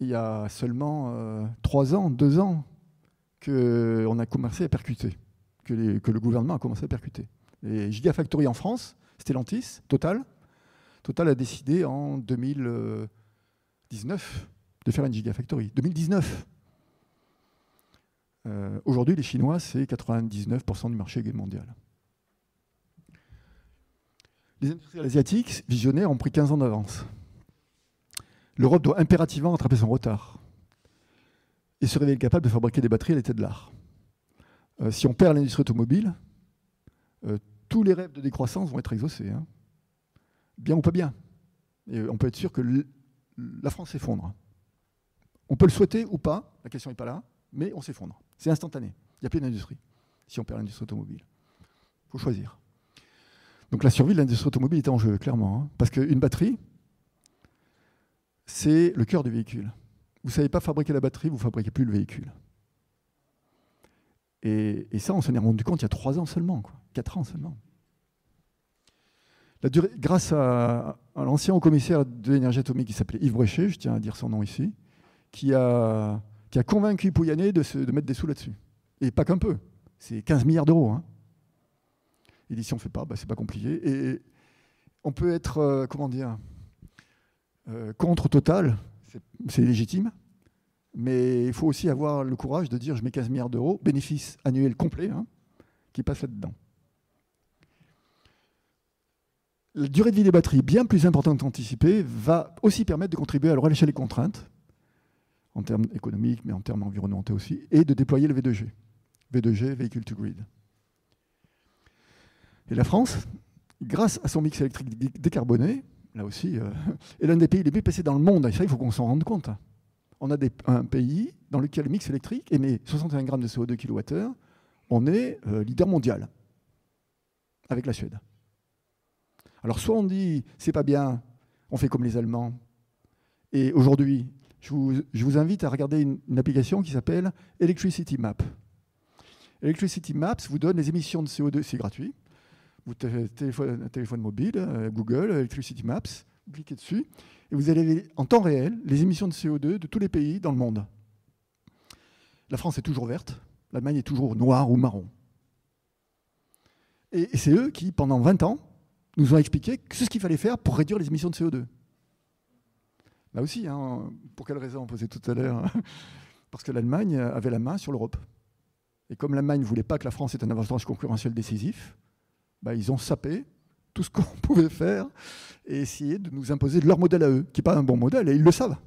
Il y a seulement 3 ans, 2 ans, qu'on a commencé à percuter, que le gouvernement a commencé à percuter. Les gigafactories en France, Stellantis, Total a décidé en 2019 de faire une gigafactory. 2019. Aujourd'hui, les Chinois, c'est 99% du marché mondial. Les industriels asiatiques visionnaires ont pris 15 ans d'avance. L'Europe doit impérativement rattraper son retard et se révéler capable de fabriquer des batteries à l'état de l'art. Si on perd l'industrie automobile, tous les rêves de décroissance vont être exaucés. Hein. Bien ou pas bien. Et on peut être sûr que la France s'effondre. On peut le souhaiter ou pas, la question n'est pas là, mais on s'effondre. C'est instantané. Il n'y a plus d'industrie si on perd l'industrie automobile. Il faut choisir. Donc la survie de l'industrie automobile est en jeu, clairement. Hein, parce qu'une batterie, c'est le cœur du véhicule. Vous ne savez pas fabriquer la batterie, vous ne fabriquez plus le véhicule. Et ça, on s'en est rendu compte il y a 3 ans seulement, quoi, 4 ans seulement. Grâce à l'ancien haut-commissaire de l'énergie atomique qui s'appelait Yves Bréchet, je tiens à dire son nom ici, qui a convaincu Pouyanné de mettre des sous là-dessus. Et pas qu'un peu, c'est 15 milliards d'euros. Hein. Il dit si on ne fait pas, c'est pas compliqué. Et on peut être, contre Total, c'est légitime, mais il faut aussi avoir le courage de dire je mets 15 milliards d'euros, bénéfice annuel complet, hein, qui passe là-dedans. La durée de vie des batteries, bien plus importante qu'anticipée, va aussi permettre de contribuer à relâcher les contraintes, en termes économiques, mais en termes environnementaux aussi, et de déployer le V2G. V2G, Vehicle to Grid. Et la France, grâce à son mix électrique décarboné, là aussi, est l'un des pays les mieux placés dans le monde. Et ça, il faut qu'on s'en rende compte. On a un pays dans lequel le mix électrique émet 61 grammes de CO2 kWh. On est leader mondial, avec la Suède. Alors soit on dit c'est pas bien, on fait comme les Allemands. Et aujourd'hui, je vous invite à regarder une application qui s'appelle Electricity Map. Electricity Maps vous donne les émissions de CO2, c'est gratuit. Vous téléphone mobile, Google, Electricity Maps, vous cliquez dessus, et vous avez en temps réel les émissions de CO2 de tous les pays dans le monde. La France est toujours verte, l'Allemagne est toujours noire ou marron. Et c'est eux qui, pendant 20 ans, nous ont expliqué ce qu'il fallait faire pour réduire les émissions de CO2. Là aussi, hein, pour quelle raison on posait tout à l'heure? Parce que l'Allemagne avait la main sur l'Europe. Et comme l'Allemagne ne voulait pas que la France ait un avantage concurrentiel décisif, ils ont sapé tout ce qu'on pouvait faire et essayé de nous imposer leur modèle à eux, qui n'est pas un bon modèle, et ils le savent.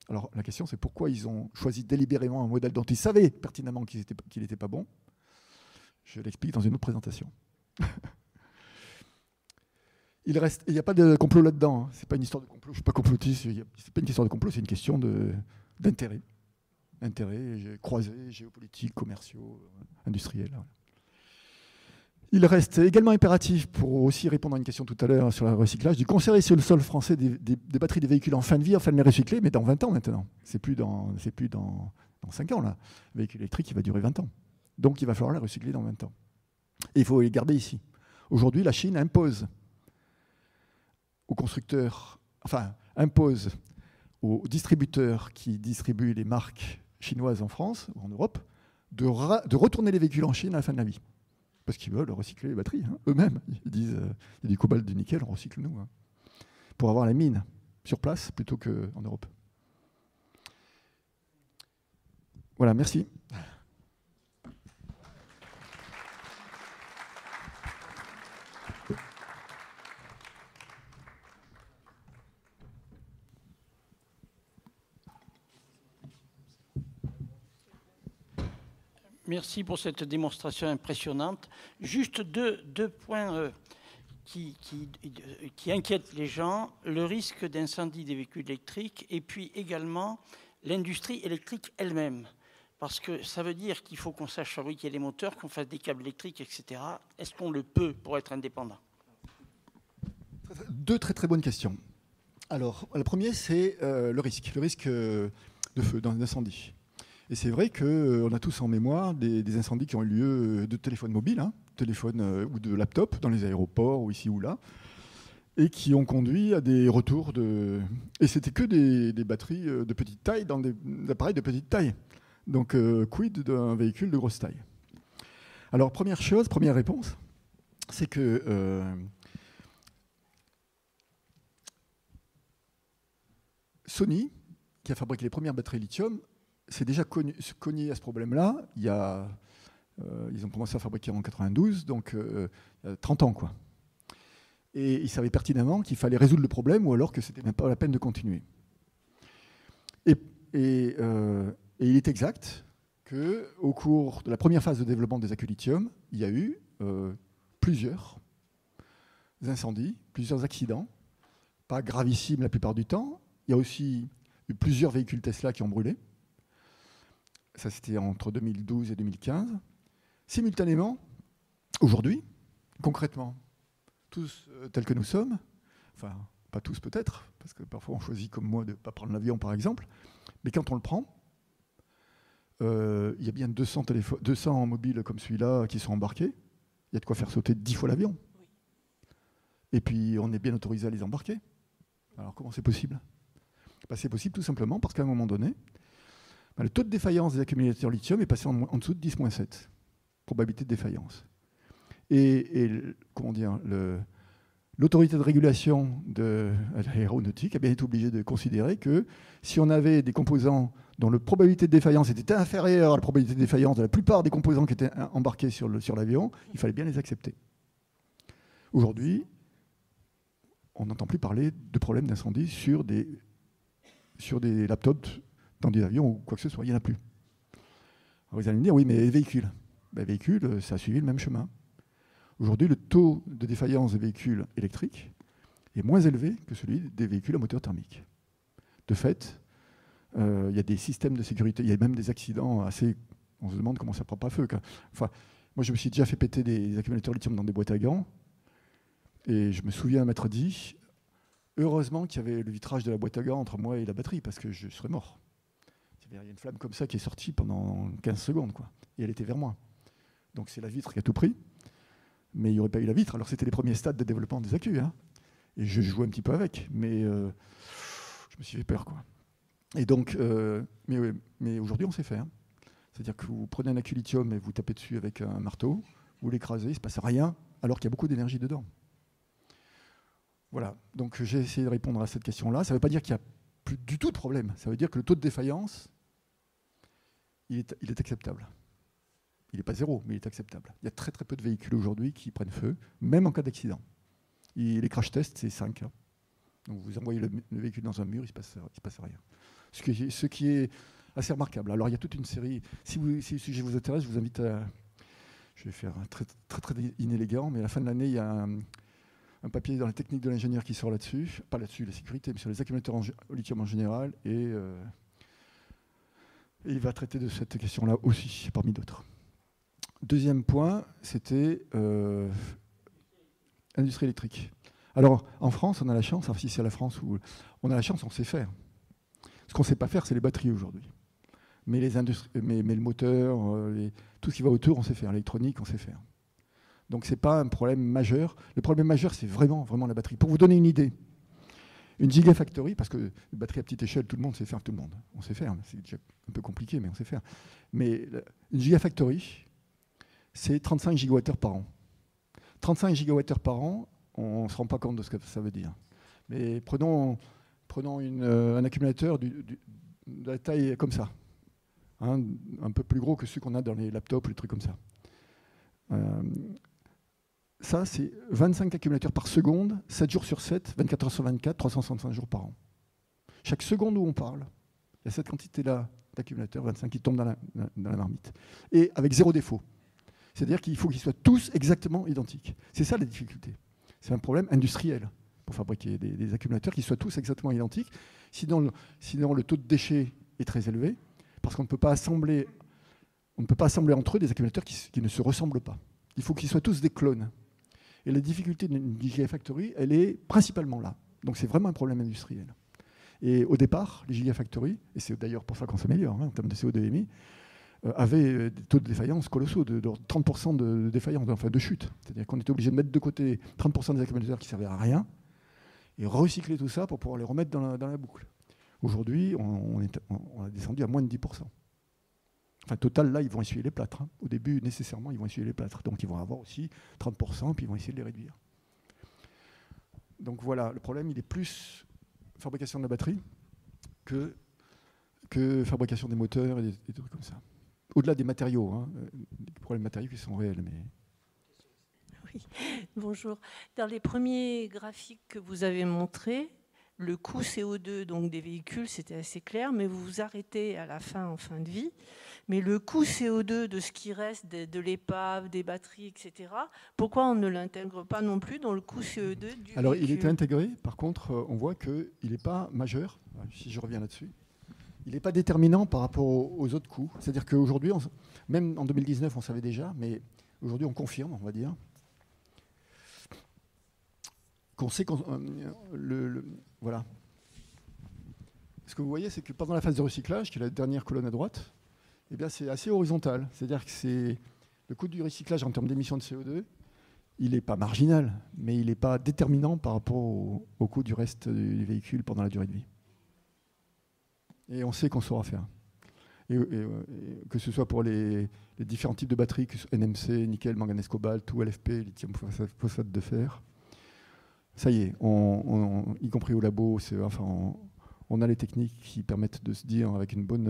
Alors la question, c'est pourquoi ils ont choisi délibérément un modèle dont ils savaient pertinemment qu'il n'était pas bon. Je l'explique dans une autre présentation. Il n'y a pas de complot là-dedans. Hein. Ce n'est pas une histoire de complot. Je ne suis pas complotiste. Ce n'est pas une question de complot, c'est une question d'intérêt. Intérêts croisés, géopolitiques, commerciaux, industriels. Il reste également impératif, pour aussi répondre à une question tout à l'heure sur le recyclage, de conserver sur le sol français des batteries des véhicules en fin de vie, afin de les recycler, mais dans 20 ans maintenant. C'est plus dans 5 ans, là. Le véhicule électrique, il va durer 20 ans. Donc, il va falloir les recycler dans 20 ans. Et il faut les garder ici. Aujourd'hui, la Chine impose aux constructeurs, impose aux distributeurs qui distribuent les marques chinoises en France ou en Europe de retourner les véhicules en Chine à la fin de la vie. Parce qu'ils veulent recycler les batteries, hein, eux-mêmes. Ils disent, il y a du cobalt, du nickel, on recycle nous. Hein, pour avoir la mine sur place plutôt qu'en Europe. Voilà, merci. Merci pour cette démonstration impressionnante. Juste deux points qui inquiètent les gens. Le risque d'incendie des véhicules électriques et puis également l'industrie électrique elle-même. Parce que ça veut dire qu'il faut qu'on sache fabriquer les moteurs, qu'on fasse des câbles électriques, etc. Est-ce qu'on le peut pour être indépendant? Deux très très bonnes questions. Alors, la première, c'est le risque de feu, d'incendie. Et c'est vrai qu'on a tous en mémoire des incendies qui ont eu lieu de téléphones mobiles, hein, ou de laptops dans les aéroports, ou ici ou là, et qui ont conduit à des retours de... Et c'était que des batteries de petite taille dans des appareils de petite taille. Donc, quid d'un véhicule de grosse taille? Alors, première réponse, c'est que... Sony, qui a fabriqué les premières batteries lithium, s'est déjà cogné à ce problème-là. Ils ont commencé à fabriquer en 92, donc il y a 30 ans, quoi. Et ils savaient pertinemment qu'il fallait résoudre le problème ou alors que ce n'était même pas la peine de continuer. Et il est exact qu'au cours de la première phase de développement des accus lithium, il y a eu plusieurs incendies, plusieurs accidents, pas gravissimes la plupart du temps. Il y a aussi eu plusieurs véhicules Tesla qui ont brûlé. Ça, c'était entre 2012 et 2015. Simultanément, aujourd'hui, concrètement, tous tels que nous sommes, enfin, pas tous peut-être, parce que parfois on choisit comme moi de ne pas prendre l'avion par exemple, mais quand on le prend, il y a bien 200 mobiles comme celui-là qui sont embarqués. Il y a de quoi faire sauter 10 fois l'avion. Et puis on est bien autorisé à les embarquer. Alors comment c'est possible ? C'est possible tout simplement parce qu'à un moment donné, le taux de défaillance des accumulateurs lithium est passé en dessous de 10,7. Probabilité de défaillance. Et comment dire, l'autorité de régulation de l'aéronautique a bien été obligée de considérer que si on avait des composants dont la probabilité de défaillance était inférieure à la probabilité de défaillance de la plupart des composants qui étaient embarqués sur l'avion, il fallait bien les accepter. Aujourd'hui, on n'entend plus parler de problèmes d'incendie sur des laptops dans des avions ou quoi que ce soit. Il n'y en a plus. Alors vous allez me dire, oui, mais les véhicules. Les véhicules, ça a suivi le même chemin. Aujourd'hui, le taux de défaillance des véhicules électriques est moins élevé que celui des véhicules à moteur thermique. De fait, il y a des systèmes de sécurité, il y a même des accidents assez... On se demande comment ça ne prend pas feu. Enfin, moi, je me suis déjà fait péter des accumulateurs lithium dans des boîtes à gants. Et je me souviens m'être dit, heureusement qu'il y avait le vitrage de la boîte à gants entre moi et la batterie, parce que je serais mort. Il y a une flamme comme ça qui est sortie pendant 15 secondes, quoi. Et elle était vers moi. Donc c'est la vitre qui a tout pris. Mais il n'y aurait pas eu la vitre. Alors c'était les premiers stades de développement des accus. Hein. Et je jouais un petit peu avec. Mais je me suis fait peur, quoi. Et donc, mais aujourd'hui, on sait faire. C'est-à-dire que vous prenez un accu lithium et vous tapez dessus avec un marteau, vous l'écrasez, il ne se passe rien, alors qu'il y a beaucoup d'énergie dedans. Voilà. Donc j'ai essayé de répondre à cette question-là. Ça ne veut pas dire qu'il n'y a plus du tout de problème. Ça veut dire que le taux de défaillance, il est acceptable. Il n'est pas zéro, mais il est acceptable. Il y a très très peu de véhicules aujourd'hui qui prennent feu, même en cas d'accident. Les crash tests, c'est 5. Hein. Donc vous envoyez le véhicule dans un mur, il ne se passe rien. Ce qui est assez remarquable. Alors il y a toute une série. Si le sujet vous intéresse, je vous invite à... Je vais faire un très inélégant, mais à la fin de l'année, il y a un papier dans la technique de l'ingénieur qui sort là-dessus. Pas là-dessus, la sécurité, mais sur les accumulateurs au lithium en général. Et il va traiter de cette question-là aussi, parmi d'autres. Deuxième point, c'était l'industrie électrique. Alors, en France, on a la chance, enfin, si c'est la France où on a la chance, on sait faire. Ce qu'on ne sait pas faire, c'est les batteries aujourd'hui. Mais le moteur, tout ce qui va autour, on sait faire. L'électronique, on sait faire. Donc, ce n'est pas un problème majeur. Le problème majeur, c'est vraiment la batterie. Pour vous donner une idée, une gigafactory, parce que une batterie à petite échelle, tout le monde sait faire, tout le monde. On sait faire, c'est déjà un peu compliqué, mais on sait faire. Mais une gigafactory, c'est 35 gigawattheures par an. 35 gigawattheures par an, on ne se rend pas compte de ce que ça veut dire. Mais prenons un accumulateur de la taille comme ça, hein, un peu plus gros que ceux qu'on a dans les laptops, les trucs comme ça. Ça, c'est 25 accumulateurs par seconde, 7 jours sur 7, 24 heures sur 24, 365 jours par an. Chaque seconde où on parle, il y a cette quantité-là d'accumulateurs, 25, qui tombent dans la marmite. Et avec zéro défaut. C'est-à-dire qu'il faut qu'ils soient tous exactement identiques. C'est ça la difficulté. C'est un problème industriel pour fabriquer des accumulateurs qui soient tous exactement identiques. Sinon, le taux de déchets est très élevé, parce qu'on ne peut pas assembler entre eux des accumulateurs qui ne se ressemblent pas. Il faut qu'ils soient tous des clones. Et la difficulté d'une gigafactory, elle est principalement là. Donc c'est vraiment un problème industriel. Et au départ, les gigafactories, et c'est d'ailleurs pour ça qu'on s'améliore en termes de CO2 émis, avaient des taux de défaillance colossaux, de 30% de défaillance, enfin de chute. C'est-à-dire qu'on était obligé de mettre de côté 30% des accumulateurs qui ne servaient à rien et recycler tout ça pour pouvoir les remettre dans la boucle. Aujourd'hui, on a descendu à moins de 10%. Enfin, total, là, ils vont essuyer les plâtres. Hein. Au début, nécessairement, ils vont essuyer les plâtres. Donc, ils vont avoir aussi 30%, puis ils vont essayer de les réduire. Donc, voilà, le problème, il est plus fabrication de la batterie que fabrication des moteurs et des trucs comme ça. Au-delà des matériaux, hein, des problèmes matériaux qui sont réels. Mais... Oui. Bonjour. Dans les premiers graphiques que vous avez montrés, le coût CO2 donc, des véhicules, c'était assez clair, mais vous vous arrêtez à la fin, en fin de vie. Mais le coût CO2 de ce qui reste de l'épave, des batteries, etc., pourquoi on ne l'intègre pas non plus dans le coût CO2 du Alors, véhicule? il est intégré. Par contre, on voit qu'il n'est pas majeur, si je reviens là-dessus. Il n'est pas déterminant par rapport aux autres coûts. C'est-à-dire qu'aujourd'hui, même en 2019, on savait déjà, mais aujourd'hui, on confirme, on va dire, qu'on sait voilà. Ce que vous voyez, c'est que pendant la phase de recyclage, qui est la dernière colonne à droite, eh bien, c'est assez horizontal. C'est-à-dire que c'est le coût du recyclage en termes d'émissions de CO2, il n'est pas marginal, mais il n'est pas déterminant par rapport au coût du reste du véhicule pendant la durée de vie. Et on sait qu'on saura faire. Et que ce soit pour les différents types de batteries, que ce soit NMC, nickel, manganèse, cobalt, ou LFP, lithium, phosphate de fer, ça y est, y compris au labo, on a les techniques qui permettent de se dire avec un bon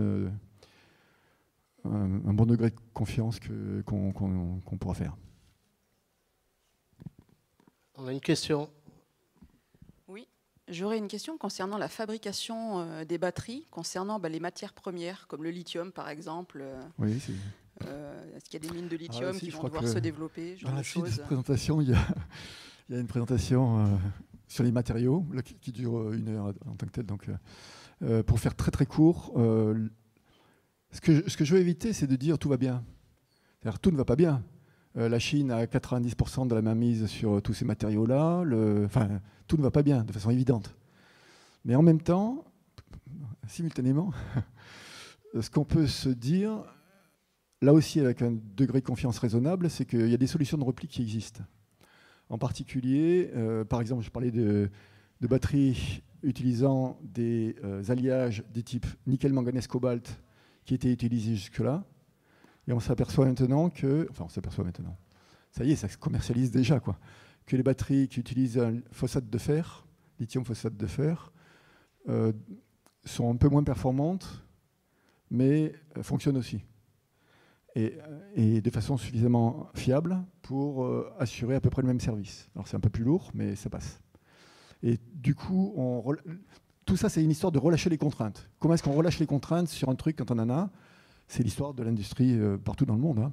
degré de confiance qu'on pourra faire. On a une question. Oui, j'aurais une question concernant la fabrication des batteries, concernant les matières premières, comme le lithium par exemple. Oui, est-ce qu'il y a des mines de lithium qui vont devoir se développer, dans la suite de cette présentation, il y a une présentation sur les matériaux qui dure 1 heure en tant que telle. Donc, pour faire très très court, ce que je veux éviter, c'est de dire tout va bien. C'est-à-dire tout ne va pas bien. La Chine a 90% de la mainmise sur tous ces matériaux-là. Tout ne va pas bien, de façon évidente. Mais en même temps, simultanément, ce qu'on peut se dire, là aussi avec un degré de confiance raisonnable, c'est qu'il y a des solutions de repli qui existent. En particulier, par exemple, je parlais de batteries utilisant des alliages des types nickel, manganèse, cobalt qui étaient utilisés jusque-là. Et on s'aperçoit maintenant ça y est, ça se commercialise déjà, quoi, que les batteries qui utilisent un phosphate de fer, lithium phosphate de fer, sont un peu moins performantes, mais fonctionnent aussi. Et de façon suffisamment fiable pour assurer à peu près le même service. Alors c'est un peu plus lourd, mais ça passe. Et du coup, tout ça, c'est une histoire de relâcher les contraintes. Comment est-ce qu'on relâche les contraintes sur un truc quand on en a? C'est l'histoire de l'industrie partout dans le monde. Hein.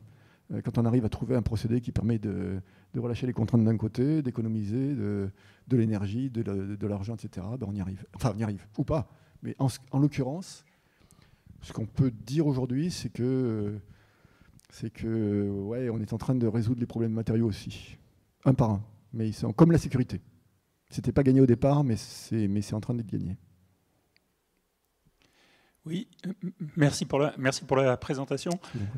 Quand on arrive à trouver un procédé qui permet de relâcher les contraintes d'un côté, d'économiser de l'énergie, de l'argent, etc., ben on y arrive. Enfin, on y arrive, ou pas. Mais en l'occurrence, ce qu'on peut dire aujourd'hui, c'est que ouais, on est en train de résoudre les problèmes matériaux aussi, un par un. Mais ils sont comme la sécurité. C'était pas gagné au départ, mais c'est en train d'être gagné. Oui, merci pour la présentation.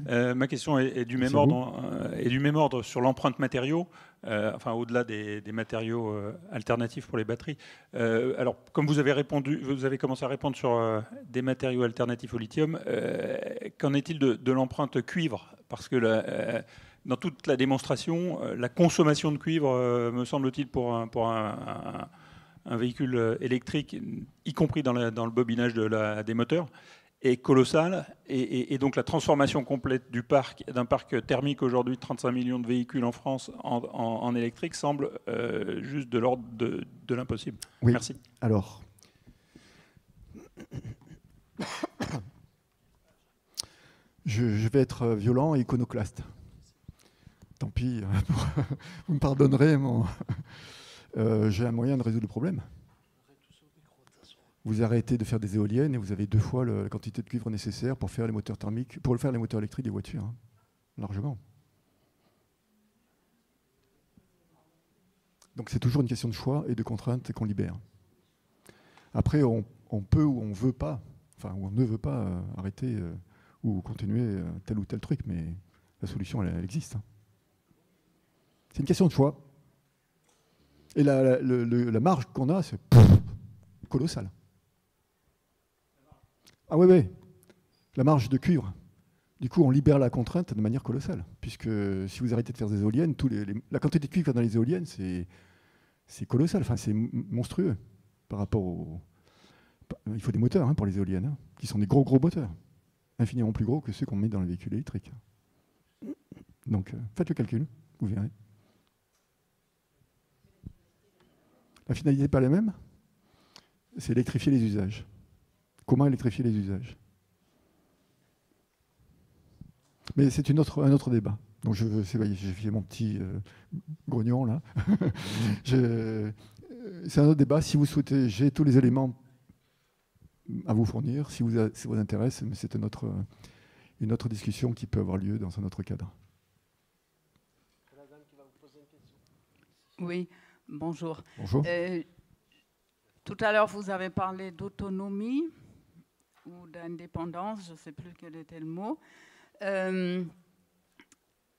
Ma question est du même ordre sur l'empreinte matériaux, au-delà des matériaux alternatifs pour les batteries. Alors, comme vous avez commencé à répondre sur des matériaux alternatifs au lithium, qu'en est-il de l'empreinte cuivre? Parce que dans toute la démonstration, la consommation de cuivre, me semble-t-il, pour un véhicule électrique, y compris dans le bobinage des moteurs, est colossale. Et donc la transformation complète d'un parc thermique aujourd'hui de 35 millions de véhicules en France en électrique semble juste de l'ordre de l'impossible. Oui. Merci. Alors, je vais être violent et iconoclaste. Tant pis, vous me pardonnerez, j'ai un moyen de résoudre le problème. Vous arrêtez de faire des éoliennes et vous avez 2 fois la quantité de cuivre nécessaire pour faire les moteurs thermiques, pour faire les moteurs électriques des voitures, hein, largement. Donc c'est toujours une question de choix et de contraintes qu'on libère. Après, on peut ou on veut pas, ou on ne veut pas arrêter ou continuer tel ou tel truc, mais la solution, elle existe. Hein. C'est une question de choix. Et la marge qu'on a, c'est colossal. Ah oui, la marge de cuivre. Du coup, on libère la contrainte de manière colossale. Puisque si vous arrêtez de faire des éoliennes, la quantité de cuivre dans les éoliennes, c'est colossal. Enfin, c'est monstrueux par rapport au... Il faut des moteurs pour les éoliennes, qui sont des gros moteurs. Infiniment plus gros que ceux qu'on met dans les véhicules électriques. Donc, faites le calcul, vous verrez. La finalité n'est pas la même. C'est électrifier les usages. Comment électrifier les usages? Mais c'est un autre débat. Donc j'ai fait mon petit grognon là. C'est un autre débat. Si vous souhaitez, j'ai tous les éléments à vous fournir. Si ça vous intéresse, mais c'est une autre discussion qui peut avoir lieu dans un autre cadre. Oui, bonjour. Bonjour. Tout à l'heure, vous avez parlé d'autonomie ou d'indépendance, je ne sais plus quel était le mot.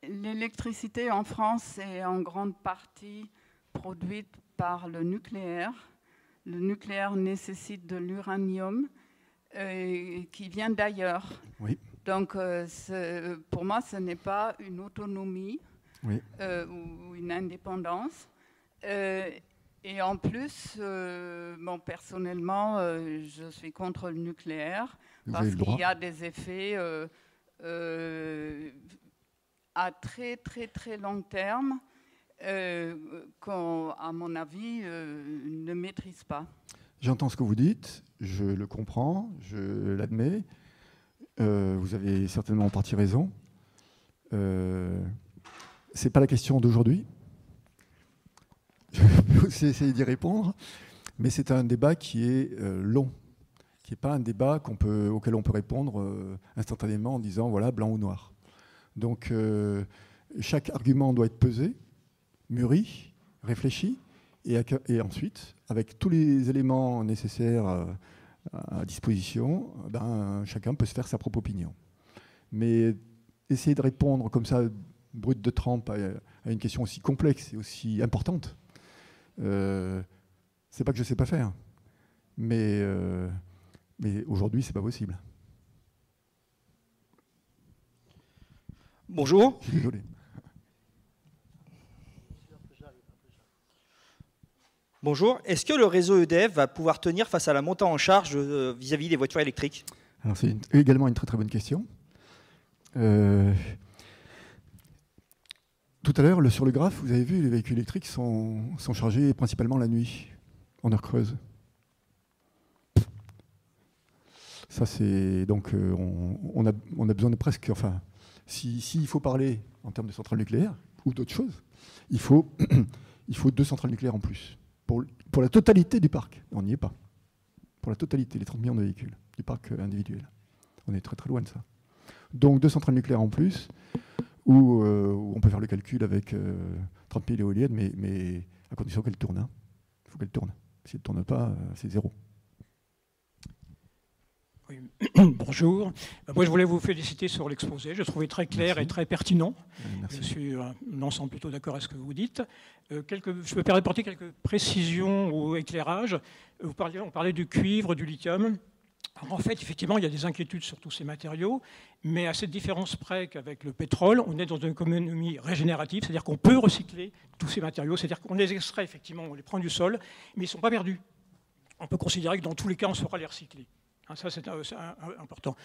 L'électricité en France est en grande partie produite par le nucléaire. Le nucléaire nécessite de l'uranium qui vient d'ailleurs. Oui. Donc, pour moi, ce n'est pas une autonomie oui. Ou une indépendance. Et en plus, personnellement, je suis contre le nucléaire parce qu'il y a des effets à très très très long terme qu'on, à mon avis, ne maîtrise pas. J'entends ce que vous dites, je le comprends, je l'admets. Vous avez certainement en partie raison. C'est pas la question d'aujourd'hui. Je vais aussi essayer d'y répondre, mais c'est un débat qui est long, qui n'est pas un débat auquel on peut répondre instantanément en disant voilà, blanc ou noir. Donc chaque argument doit être pesé, mûri, réfléchi, et ensuite, avec tous les éléments nécessaires à disposition, chacun peut se faire sa propre opinion. Mais essayer de répondre comme ça, brut de trempe, à une question aussi complexe et aussi importante, c'est pas que je sais pas faire, mais aujourd'hui c'est pas possible. Bonjour. Je suis désolé. Bonjour. Est-ce que le réseau EDF va pouvoir tenir face à la montée en charge vis-à-vis des voitures électriques? Alors c'est également une très très bonne question. Tout à l'heure, sur le graphe, vous avez vu, les véhicules électriques sont chargés principalement la nuit, en heure creuse. Ça, c'est donc on a besoin de presque, enfin, s'il faut parler en termes de centrales nucléaires ou d'autres choses, il faut 2 centrales nucléaires en plus pour la totalité du parc. On n'y est pas. Pour la totalité, les 30 millions de véhicules du parc individuel. On est très très loin de ça. Donc 2 centrales nucléaires en plus. Où on peut faire le calcul avec 30 000 éoliennes, mais à condition qu'elles tournent. Il faut qu'elles tournent. Si elles ne tournent pas, c'est zéro. Oui. Bonjour. Moi, je voulais vous féliciter sur l'exposé. Je trouvais très clair Merci. Et très pertinent. Merci. Je suis un ensemble plutôt d'accord avec ce que vous dites. Je me permets d'apporter quelques précisions ou éclairages. On parlait du cuivre, du lithium. Alors, en fait, effectivement, il y a des inquiétudes sur tous ces matériaux, mais à cette différence près qu'avec le pétrole, on est dans une économie régénérative, c'est-à-dire qu'on peut recycler tous ces matériaux, c'est-à-dire qu'on les extrait, effectivement, on les prend du sol, mais ils ne sont pas perdus. On peut considérer que dans tous les cas, on saura les recycler. Ça, c'est important.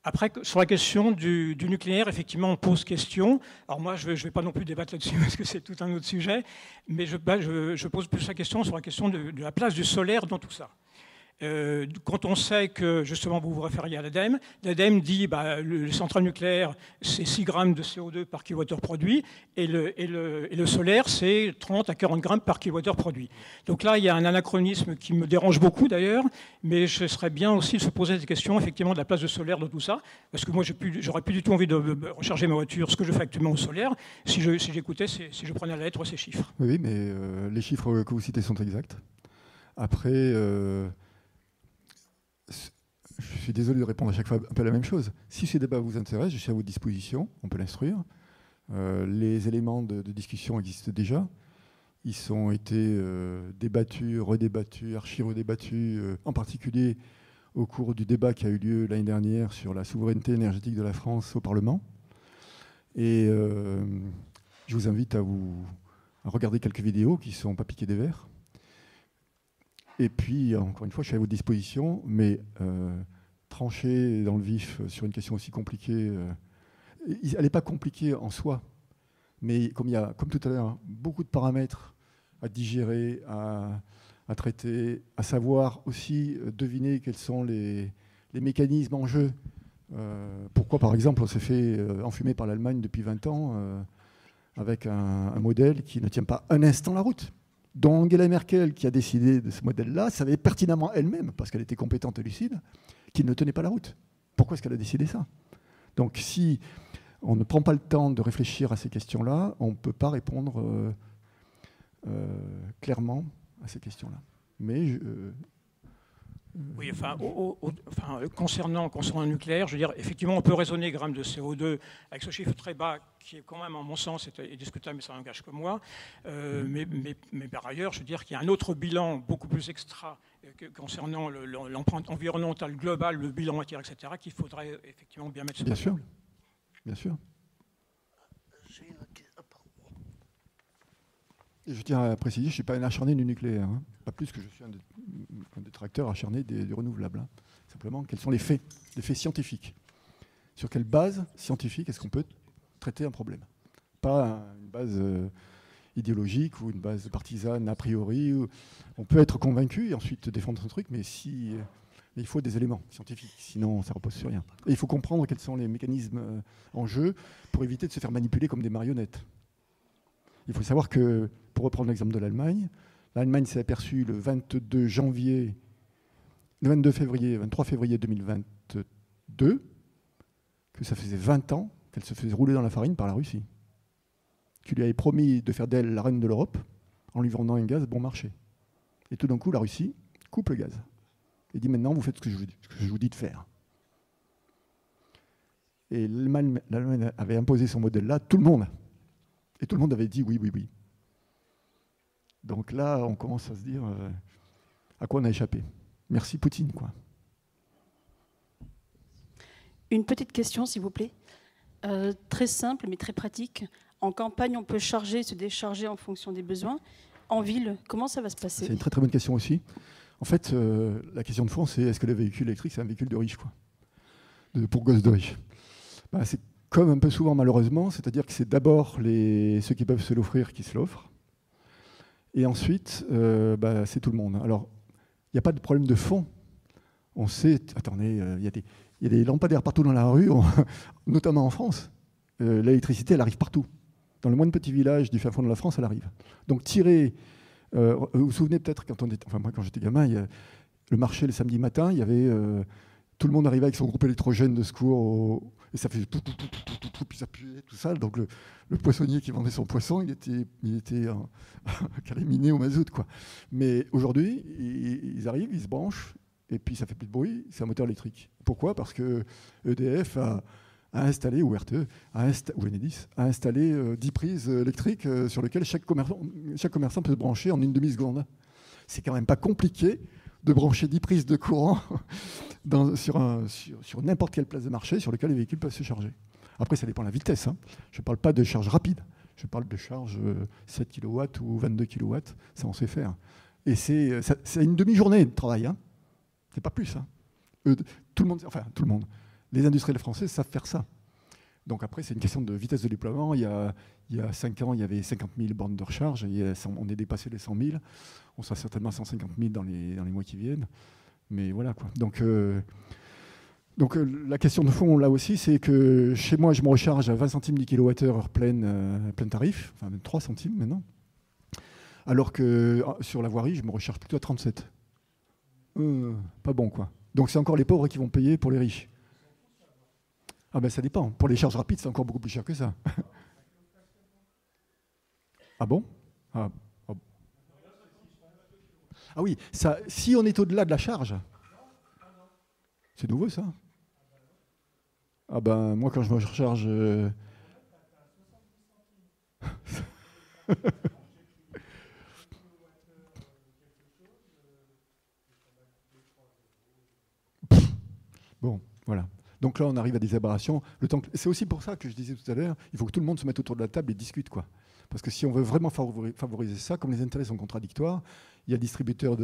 Après, sur la question du nucléaire, effectivement, on pose question. Alors moi, je ne vais pas non plus débattre là-dessus parce que c'est tout un autre sujet, mais je pose plus la question sur la question de la place du solaire dans tout ça. Quand on sait que, justement, vous vous référiez à l'ADEME, l'ADEME dit que le centrale nucléaire, c'est 6 grammes de CO2 par kilowattheure produit, et le solaire, c'est 30 à 40 grammes par kilowattheure produit. Donc là, il y a un anachronisme qui me dérange beaucoup, d'ailleurs, mais ce serait bien aussi de se poser des questions, effectivement, de la place du solaire dans tout ça, parce que moi, j'aurais plus du tout envie de recharger ma voiture, ce que je fais actuellement au solaire, si j'écoutais, si je prenais à la lettre ces chiffres. Oui, mais les chiffres que vous citez sont exacts. Après... je suis désolé de répondre à chaque fois un peu la même chose. Si ces débats vous intéressent, je suis à votre disposition, on peut l'instruire. Les éléments de discussion existent déjà. Ils ont été débattus, redébattus, archi-redébattus, en particulier au cours du débat qui a eu lieu l'année dernière sur la souveraineté énergétique de la France au Parlement. Et je vous invite à regarder quelques vidéos qui ne sont pas piquées des verres. Et puis, encore une fois, je suis à votre disposition, mais trancher dans le vif sur une question aussi compliquée, elle n'est pas compliquée en soi, mais comme il y a, comme tout à l'heure, beaucoup de paramètres à digérer, à traiter, à savoir aussi deviner quels sont les mécanismes en jeu. Pourquoi, par exemple, on s'est fait enfumer par l'Allemagne depuis 20 ans avec un modèle qui ne tient pas un instant la route, dont Angela Merkel, qui a décidé de ce modèle-là, savait pertinemment elle-même, parce qu'elle était compétente et lucide, qu'il ne tenait pas la route. Pourquoi est-ce qu'elle a décidé ça? Donc si on ne prend pas le temps de réfléchir à ces questions-là, on ne peut pas répondre clairement à ces questions-là. Mais oui, concernant le nucléaire, je veux dire, effectivement, on peut raisonner grammes de CO2 avec ce chiffre très bas, qui est quand même, en mon sens, est discutable, mais ça n'engage que moi. Mais par ailleurs, je veux dire qu'il y a un autre bilan beaucoup plus extra concernant l'empreinte environnementale globale, le bilan matière, etc., qu'il faudrait effectivement bien mettre sur la table. Bien sûr. Et je tiens à préciser, je ne suis pas un acharné du nucléaire, hein. Pas plus que je suis un détracteur acharné des renouvelables. Hein. Simplement, quels sont les faits scientifiques? Sur quelle base scientifique est-ce qu'on peut traiter un problème? Pas une base idéologique ou une base partisane a priori. On peut être convaincu et ensuite défendre son truc, mais il faut des éléments scientifiques, sinon ça ne repose sur rien. Et il faut comprendre quels sont les mécanismes en jeu pour éviter de se faire manipuler comme des marionnettes. Il faut savoir que, pour reprendre l'exemple de l'Allemagne s'est aperçue le 23 février 2022 que ça faisait 20 ans qu'elle se faisait rouler dans la farine par la Russie, qui lui avait promis de faire d'elle la reine de l'Europe en lui vendant un gaz bon marché. Et tout d'un coup, la Russie coupe le gaz et dit maintenant, vous faites ce que je vous dis de faire. Et l'Allemagne avait imposé son modèle-là, tout le monde. Et tout le monde avait dit oui, oui, oui. Donc là, on commence à se dire à quoi on a échappé. Merci Poutine, quoi. Une petite question, s'il vous plaît. Très simple, mais très pratique. En campagne, on peut charger, se décharger en fonction des besoins. En ville, comment ça va se passer? C'est une très très bonne question aussi. En fait, la question de fond, c'est est-ce que le véhicule électrique, c'est un véhicule de riche, quoi, pour gosses de riches? C'est comme un peu souvent, malheureusement, c'est-à-dire que c'est d'abord ceux qui peuvent se l'offrir qui se l'offrent. Et ensuite, c'est tout le monde. Alors, il n'y a pas de problème de fond. On sait, attendez, il y a des lampadaires partout dans la rue, notamment en France. L'électricité, elle arrive partout. Dans le moindre petit village du fin fond de la France, elle arrive. Donc, vous vous souvenez peut-être, moi, quand j'étais gamin, le marché le samedi matin, il y avait... tout le monde arrivait avec son groupe électrogène de secours, et ça faisait tout, puis ça puait, tout ça. Donc le poissonnier qui vendait son poisson, il était calaminé au mazout, quoi. Mais aujourd'hui, ils arrivent, ils se branchent, et puis ça fait plus de bruit, c'est un moteur électrique. Pourquoi? Parce que EDF a installé, ou RTE, ou Enedis, a installé 10 prises électriques sur lesquelles chaque commerçant peut se brancher en une demi-seconde. C'est quand même pas compliqué de brancher 10 prises de courant sur n'importe quelle place de marché sur laquelle les véhicules peuvent se charger. Après, ça dépend de la vitesse. Hein. Je ne parle pas de charge rapide. Je parle de charge 7 kW ou 22 kW. Ça, on sait faire. Et c'est une demi-journée de travail. Hein. C'est pas plus. Hein. Tout le monde. Les industriels français savent faire ça. Donc après, c'est une question de vitesse de déploiement. Il y a 5 ans, il y avait 50 000 bornes de recharge. On est dépassé les 100 000. On sera certainement à 150 000 dans les mois qui viennent. Mais voilà, quoi. Donc la question de fond, là aussi, c'est que chez moi, je me recharge à 20 centimes du kilowattheure plein tarif, enfin même 3 centimes maintenant. Alors que sur la voirie, je me recharge plutôt à 37. Pas bon, quoi. Donc c'est encore les pauvres qui vont payer pour les riches. Ah ben ça dépend. Pour les charges rapides, c'est encore beaucoup plus cher que ça. Ah bon? Ah oui, ça, si on est au-delà de la charge, c'est nouveau ça. Ah ben moi quand je me recharge... Bon, voilà. Donc là, on arrive à des aberrations. C'est aussi pour ça que je disais tout à l'heure, il faut que tout le monde se mette autour de la table et discute, quoi. Parce que si on veut vraiment favoriser ça, comme les intérêts sont contradictoires, il y a distributeurs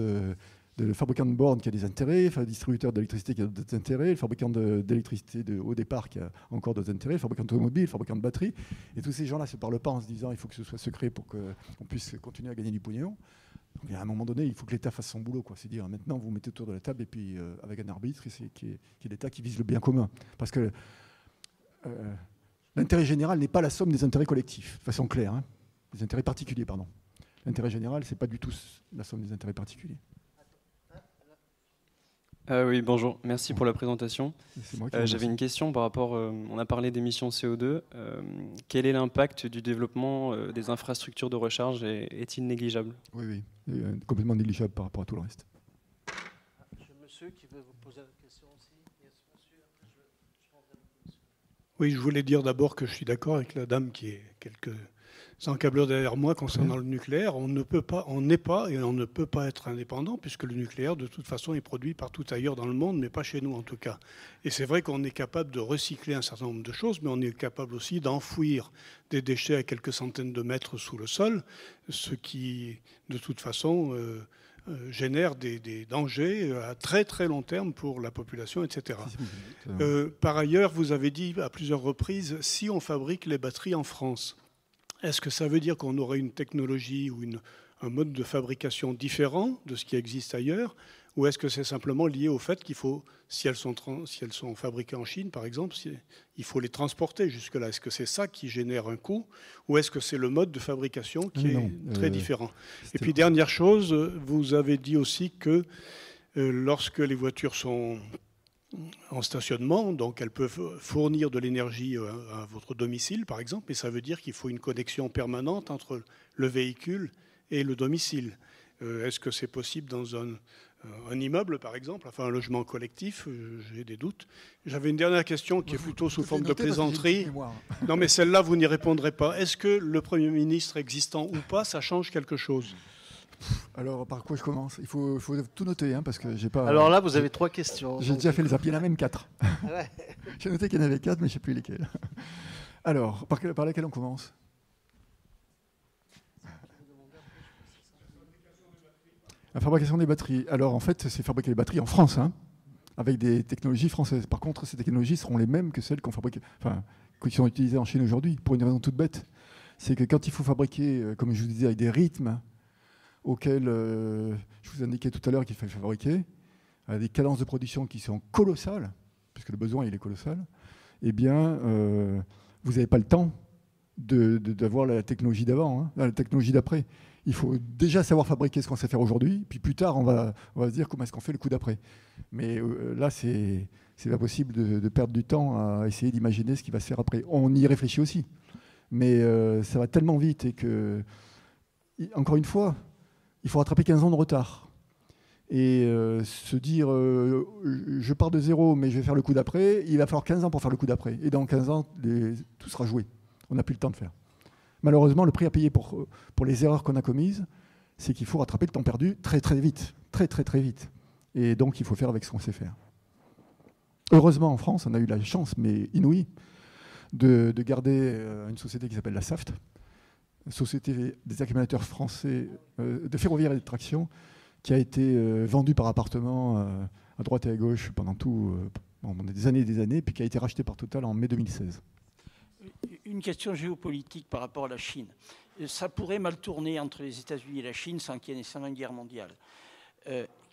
le fabricant de bornes qui a des intérêts, le distributeur d'électricité qui a d'autres intérêts, le fabricant d'électricité au départ qui a encore d'autres intérêts, le fabricant automobile, le fabricant de batteries. Et tous ces gens-là ne se parlent pas en se disant il faut que ce soit secret pour qu'on puisse continuer à gagner du pognon. Donc, à un moment donné, il faut que l'État fasse son boulot. C'est dire maintenant, vous vous mettez autour de la table et puis avec un arbitre qui est l'État qui vise le bien commun. Parce que l'intérêt général n'est pas la somme des intérêts collectifs, de façon claire. Hein. Des intérêts particuliers, pardon. L'intérêt général, ce n'est pas du tout la somme des intérêts particuliers. Oui, bonjour. Merci pour la présentation. J'avais une question par rapport, on a parlé d'émissions CO2. Quel est l'impact du développement des infrastructures de recharge et est-il négligeable? Oui, complètement négligeable par rapport à tout le reste. Monsieur qui veut vous poser la question aussi. Oui, je voulais dire d'abord que je suis d'accord avec la dame qui est quelques encablures derrière moi concernant le nucléaire. On n'est pas et on ne peut pas être indépendant puisque le nucléaire, de toute façon, est produit partout ailleurs dans le monde, mais pas chez nous en tout cas. Et c'est vrai qu'on est capable de recycler un certain nombre de choses, mais on est capable aussi d'enfouir des déchets à quelques centaines de mètres sous le sol, ce qui, de toute façon, génère des dangers à très très long terme pour la population, etc. Par ailleurs, vous avez dit à plusieurs reprises, si on fabrique les batteries en France, est-ce que ça veut dire qu'on aurait une technologie ou un mode de fabrication différent de ce qui existe ailleurs? Ou est-ce que c'est simplement lié au fait qu'il faut, si elles sont fabriquées en Chine, par exemple, il faut les transporter jusque-là? Est-ce que c'est ça qui génère un coût? Ou est-ce que c'est le mode de fabrication qui est très différent? Et puis, dernière chose, vous avez dit aussi que lorsque les voitures sont en stationnement, donc elles peuvent fournir de l'énergie à votre domicile, par exemple, et ça veut dire qu'il faut une connexion permanente entre le véhicule et le domicile. Est-ce que c'est possible dans un immeuble, par exemple, enfin un logement collectif? J'ai des doutes. J'avais une dernière question qui est plutôt sous forme de plaisanterie. Non, mais celle-là, vous n'y répondrez pas. Est-ce que le Premier ministre existant ou pas, ça change quelque chose? Alors, par quoi je commence? Il faut tout noter, hein, parce que j'ai pas... Alors là, vous avez 3 questions. J'ai déjà fait les appels, il y en a même 4. Ouais. J'ai noté qu'il y en avait 4, mais je ne sais plus lesquels. Alors, par laquelle on commence? La fabrication des batteries. Alors, en fait, c'est fabriquer les batteries en France, hein, avec des technologies françaises. Par contre, ces technologies seront les mêmes que celles qui sont utilisées en Chine aujourd'hui, pour une raison toute bête. C'est que quand il faut fabriquer, comme je vous disais, avec des rythmes auxquels je vous indiquais tout à l'heure qu'il fallait fabriquer, à des cadences de production qui sont colossales, puisque le besoin il est colossal, eh bien, vous n'avez pas le temps d'avoir la technologie d'avant, hein, la technologie d'après. Il faut déjà savoir fabriquer ce qu'on sait faire aujourd'hui, puis plus tard, on va se dire comment est-ce qu'on fait le coup d'après. Mais là, c'est pas possible de perdre du temps à essayer d'imaginer ce qui va se faire après. On y réfléchit aussi, mais ça va tellement vite et que, encore une fois, il faut rattraper 15 ans de retard. Et se dire, je pars de zéro, mais je vais faire le coup d'après, il va falloir 15 ans pour faire le coup d'après. Et dans 15 ans, tout sera joué. On n'a plus le temps de faire. Malheureusement, le prix à payer pour les erreurs qu'on a commises, c'est qu'il faut rattraper le temps perdu très très vite. Très très très vite. Et donc, il faut faire avec ce qu'on sait faire. Heureusement, en France, on a eu la chance, mais inouïe, de garder une société qui s'appelle la Saft, Société des accumulateurs français de ferroviaire et de traction, qui a été vendue par appartement à droite et à gauche pendant des années, puis qui a été rachetée par Total en mai 2016. Une question géopolitique par rapport à la Chine. Ça pourrait mal tourner entre les États-Unis et la Chine sans qu'il y ait nécessairement une guerre mondiale.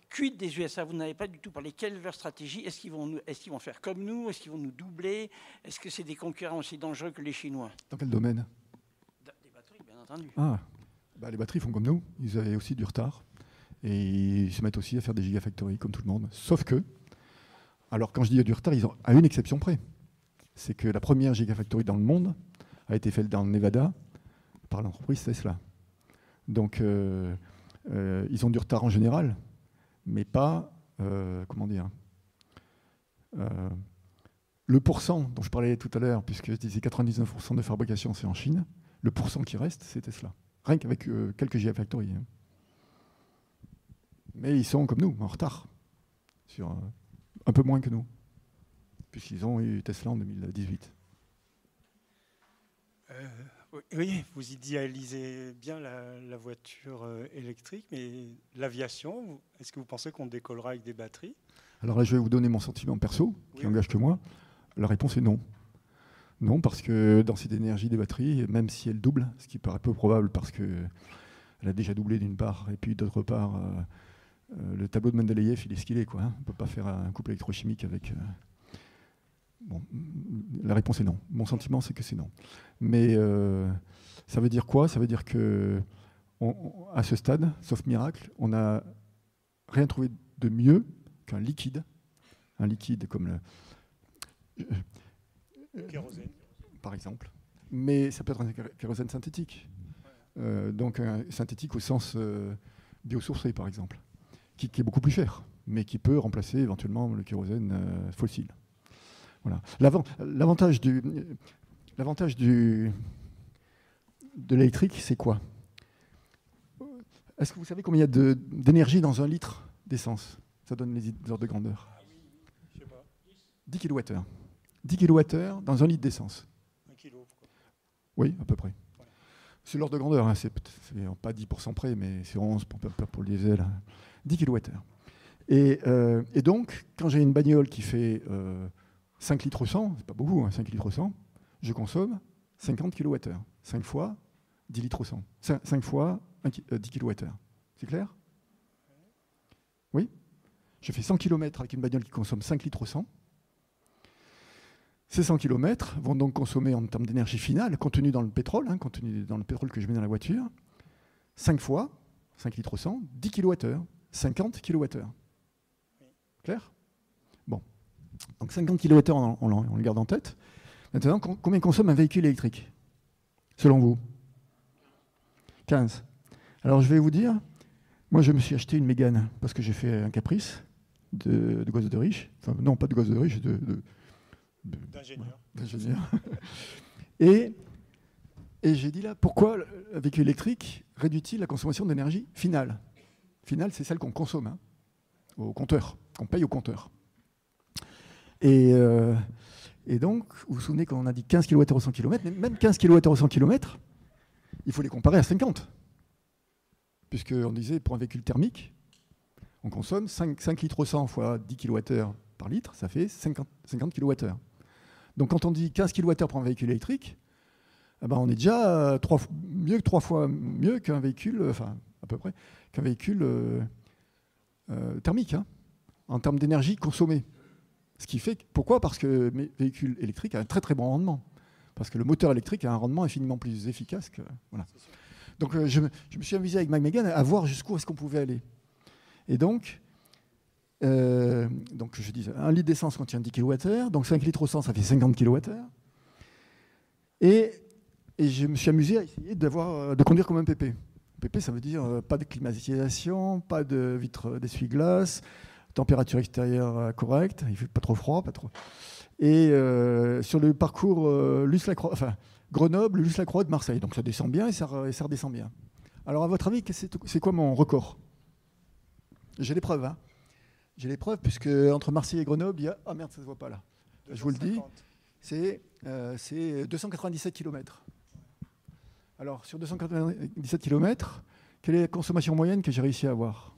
Quid des USA? Vous n'avez pas du tout parlé. Quelle est leur stratégie? Est-ce qu'ils vont faire comme nous? Est-ce qu'ils vont nous doubler? Est-ce que c'est des concurrents aussi dangereux que les Chinois? Dans quel domaine? Des batteries, bien entendu. Les batteries font comme nous. Ils avaient aussi du retard. Et ils se mettent aussi à faire des gigafactories comme tout le monde. Sauf que, alors quand je dis du retard, ils ont à une exception près. C'est que la première gigafactory dans le monde a été faite dans le Nevada par l'entreprise Tesla. Donc, ils ont du retard en général, mais pas, le pourcent dont je parlais tout à l'heure, puisque je disais 99% de fabrication, c'est en Chine, le pourcent qui reste, c'est Tesla. Rien qu'avec quelques gigafactories. Hein. Mais ils sont comme nous, en retard, sur un peu moins que nous, puisqu'ils ont eu Tesla en 2018. Oui, vous idéalisez bien la voiture électrique, mais l'aviation, est-ce que vous pensez qu'on décollera avec des batteries? Alors là, je vais vous donner mon sentiment perso, qui engage que moi. La réponse est non. Non, parce que densité d'énergie des batteries, même si elle double, ce qui paraît peu probable parce qu'elle a déjà doublé d'une part, et puis d'autre part, le tableau de Mendeleïev, il est ce qu'il est, quoi, hein. On ne peut pas faire un couple électrochimique avec... Bon, la réponse est non. Mon sentiment, c'est que c'est non. Mais ça veut dire quoi? Ça veut dire que à ce stade, sauf miracle, on n'a rien trouvé de mieux qu'un liquide. Un liquide comme le kérosène, par exemple. Mais ça peut être un kérosène synthétique. Donc un synthétique au sens biosourcé, par exemple, qui est beaucoup plus cher, mais qui peut remplacer éventuellement le kérosène fossile. Voilà. L'avantage de l'électrique, c'est quoi? Est-ce que vous savez combien il y a d'énergie dans 1 litre d'essence? Ça donne les ordres de grandeur. 10 kWh. 10 kWh dans 1 litre d'essence. 1 kilo. Oui, à peu près. Ouais. C'est l'ordre de grandeur, hein. C'est pas 10% près, mais c'est 11 pour le diesel. 10 kWh. Et donc, quand j'ai une bagnole qui fait 5 litres 100, c'est pas beaucoup, hein, 5 litres 100, je consomme 50 kWh. 5 fois 10 litres 100. 5 fois 10 kWh. C'est clair? Oui? Je fais 100 km avec une bagnole qui consomme 5 litres 100. Ces 100 km vont donc consommer en termes d'énergie finale, contenue dans le pétrole, hein, contenu dans le pétrole que je mets dans la voiture, 5 fois 5 litres 100, 10 kWh, 50 kWh. Clair? Bon. Donc 50 kWh, on le garde en tête. Maintenant, combien consomme un véhicule électrique, selon vous? 15. Alors je vais vous dire, moi je me suis acheté une Mégane parce que j'ai fait un caprice de gosse de riche. Enfin non, pas de gosse de riche, d'ingénieur. Et j'ai dit là, pourquoi un véhicule électrique réduit-il la consommation d'énergie finale? Finale, c'est celle qu'on consomme, hein, au compteur, qu'on paye au compteur. Et donc, vous vous souvenez quand on a dit 15 kWh au 100 km, mais même 15 kWh au 100 km, il faut les comparer à 50. Puisqu'on disait, pour un véhicule thermique, on consomme 5 litres 100 fois 10 kWh par litre, ça fait 50 kWh. Donc quand on dit 15 kWh pour un véhicule électrique, eh ben on est déjà 3 fois mieux qu'un véhicule, enfin à peu près, qu'un véhicule thermique, hein, en termes d'énergie consommée. Ce qui fait, pourquoi? Parce que le véhicule électrique a un très très bon rendement. Parce que le moteur électrique a un rendement infiniment plus efficace que... Voilà. Donc je me suis amusé avec ma Mégane à voir jusqu'où est-ce qu'on pouvait aller. Et donc je dis, 1 litre d'essence contient 10 kWh, donc 5 litres au 100, ça fait 50 kWh. Et je me suis amusé à essayer de conduire comme un PP. PP, ça veut dire pas de climatisation, pas de vitre d'essuie-glace, température extérieure correcte, il ne fait pas trop froid, pas trop. Et sur le parcours Grenoble, Luce-la-Croix de Marseille. Donc ça descend bien et ça redescend bien. Alors à votre avis, c'est quoi mon record? J'ai les preuves, hein. J'ai les preuves, puisque entre Marseille et Grenoble, il y a... Ah merde, ça ne se voit pas là. 250. Je vous le dis, c'est 297 km. Alors, sur 297 km, quelle est la consommation moyenne que j'ai réussi à avoir?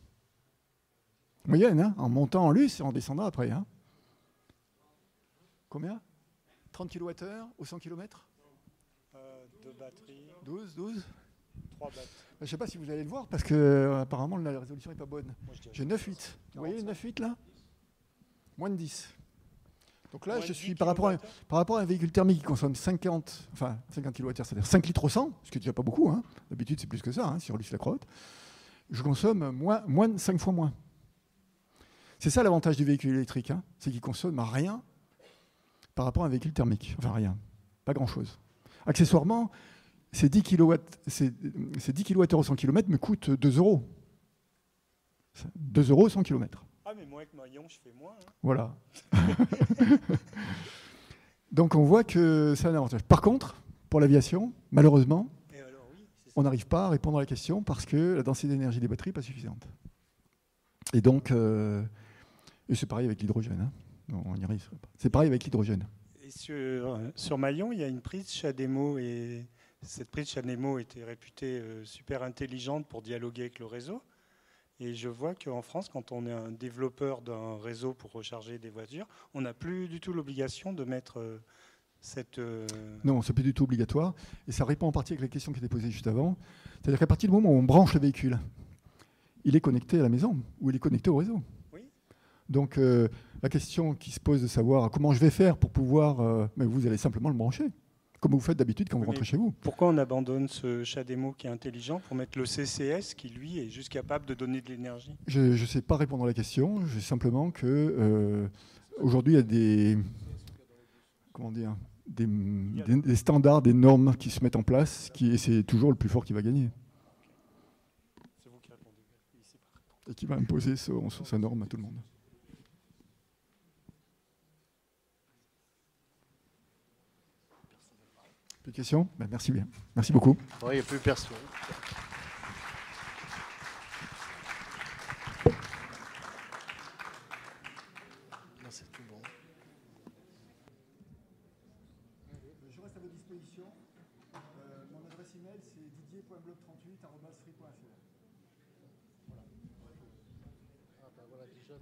Moyenne, hein, en montant en Luce et en descendant après. Hein. Combien? 30 kWh au 100 km? 2 batteries. 12 3 batteries. Je ne sais pas si vous allez le voir, parce que apparemment la résolution n'est pas bonne. J'ai 9,8. Vous voyez 9,8 là? Moins de 10. Donc là, je suis par rapport à un véhicule thermique qui consomme 50 kWh, c'est-à-dire 5 litres au 100, ce qui n'est déjà pas beaucoup. Hein. D'habitude, c'est plus que ça, hein, sur Luce-la-Croix. Je consomme moins de 5 fois moins. C'est ça l'avantage du véhicule électrique, hein, c'est qu'il consomme rien par rapport à un véhicule thermique. Enfin, rien. Pas grand-chose. Accessoirement, ces 10 kWh au 100 km me coûtent 2 euros. 2 euros au 100 km. Ah, mais moi, avec ma Ion, je fais moins. Hein. Voilà. Donc, on voit que c'est un avantage. Par contre, pour l'aviation, malheureusement, on n'arrive pas à répondre à la question parce que la densité d'énergie des batteries n'est pas suffisante. Et donc, et c'est pareil avec l'hydrogène. Hein. Non, on n'y arrive pas. C'est pareil avec l'hydrogène. Et sur Maillon, il y a une prise CHAdeMO et cette prise CHAdeMO était réputée super intelligente pour dialoguer avec le réseau. Et je vois qu'en France, quand on est un développeur d'un réseau pour recharger des voitures, on n'a plus du tout l'obligation de mettre cette... Non, c'est plus du tout obligatoire. Et ça répond en partie avec la question qui était posée juste avant. C'est-à-dire qu'à partir du moment où on branche le véhicule, il est connecté à la maison ou il est connecté au réseau. Oui. Donc la question qui se pose de savoir comment je vais faire pour pouvoir... mais vous allez simplement le brancher, comme vous faites d'habitude quand vous rentrez chez vous. Pourquoi on abandonne ce CHAdeMO qui est intelligent pour mettre le CCS qui, lui, est juste capable de donner de l'énergie? Je ne sais pas répondre à la question. Je sais simplement que aujourd'hui, il y a des... Comment dire, des standards, des normes qui se mettent en place, et c'est toujours le plus fort qui va gagner. C'est vous qui répondez. Et qui va imposer sa norme à tout le monde. Plus de questions? Ben, merci bien. Merci beaucoup. Oui, il n'y a plus personne. Non, c'est tout bon. Je reste à votre disposition. Mon adresse email, c'est didier.blog38@free.fr. Voilà. Ah, ben voilà, déjà,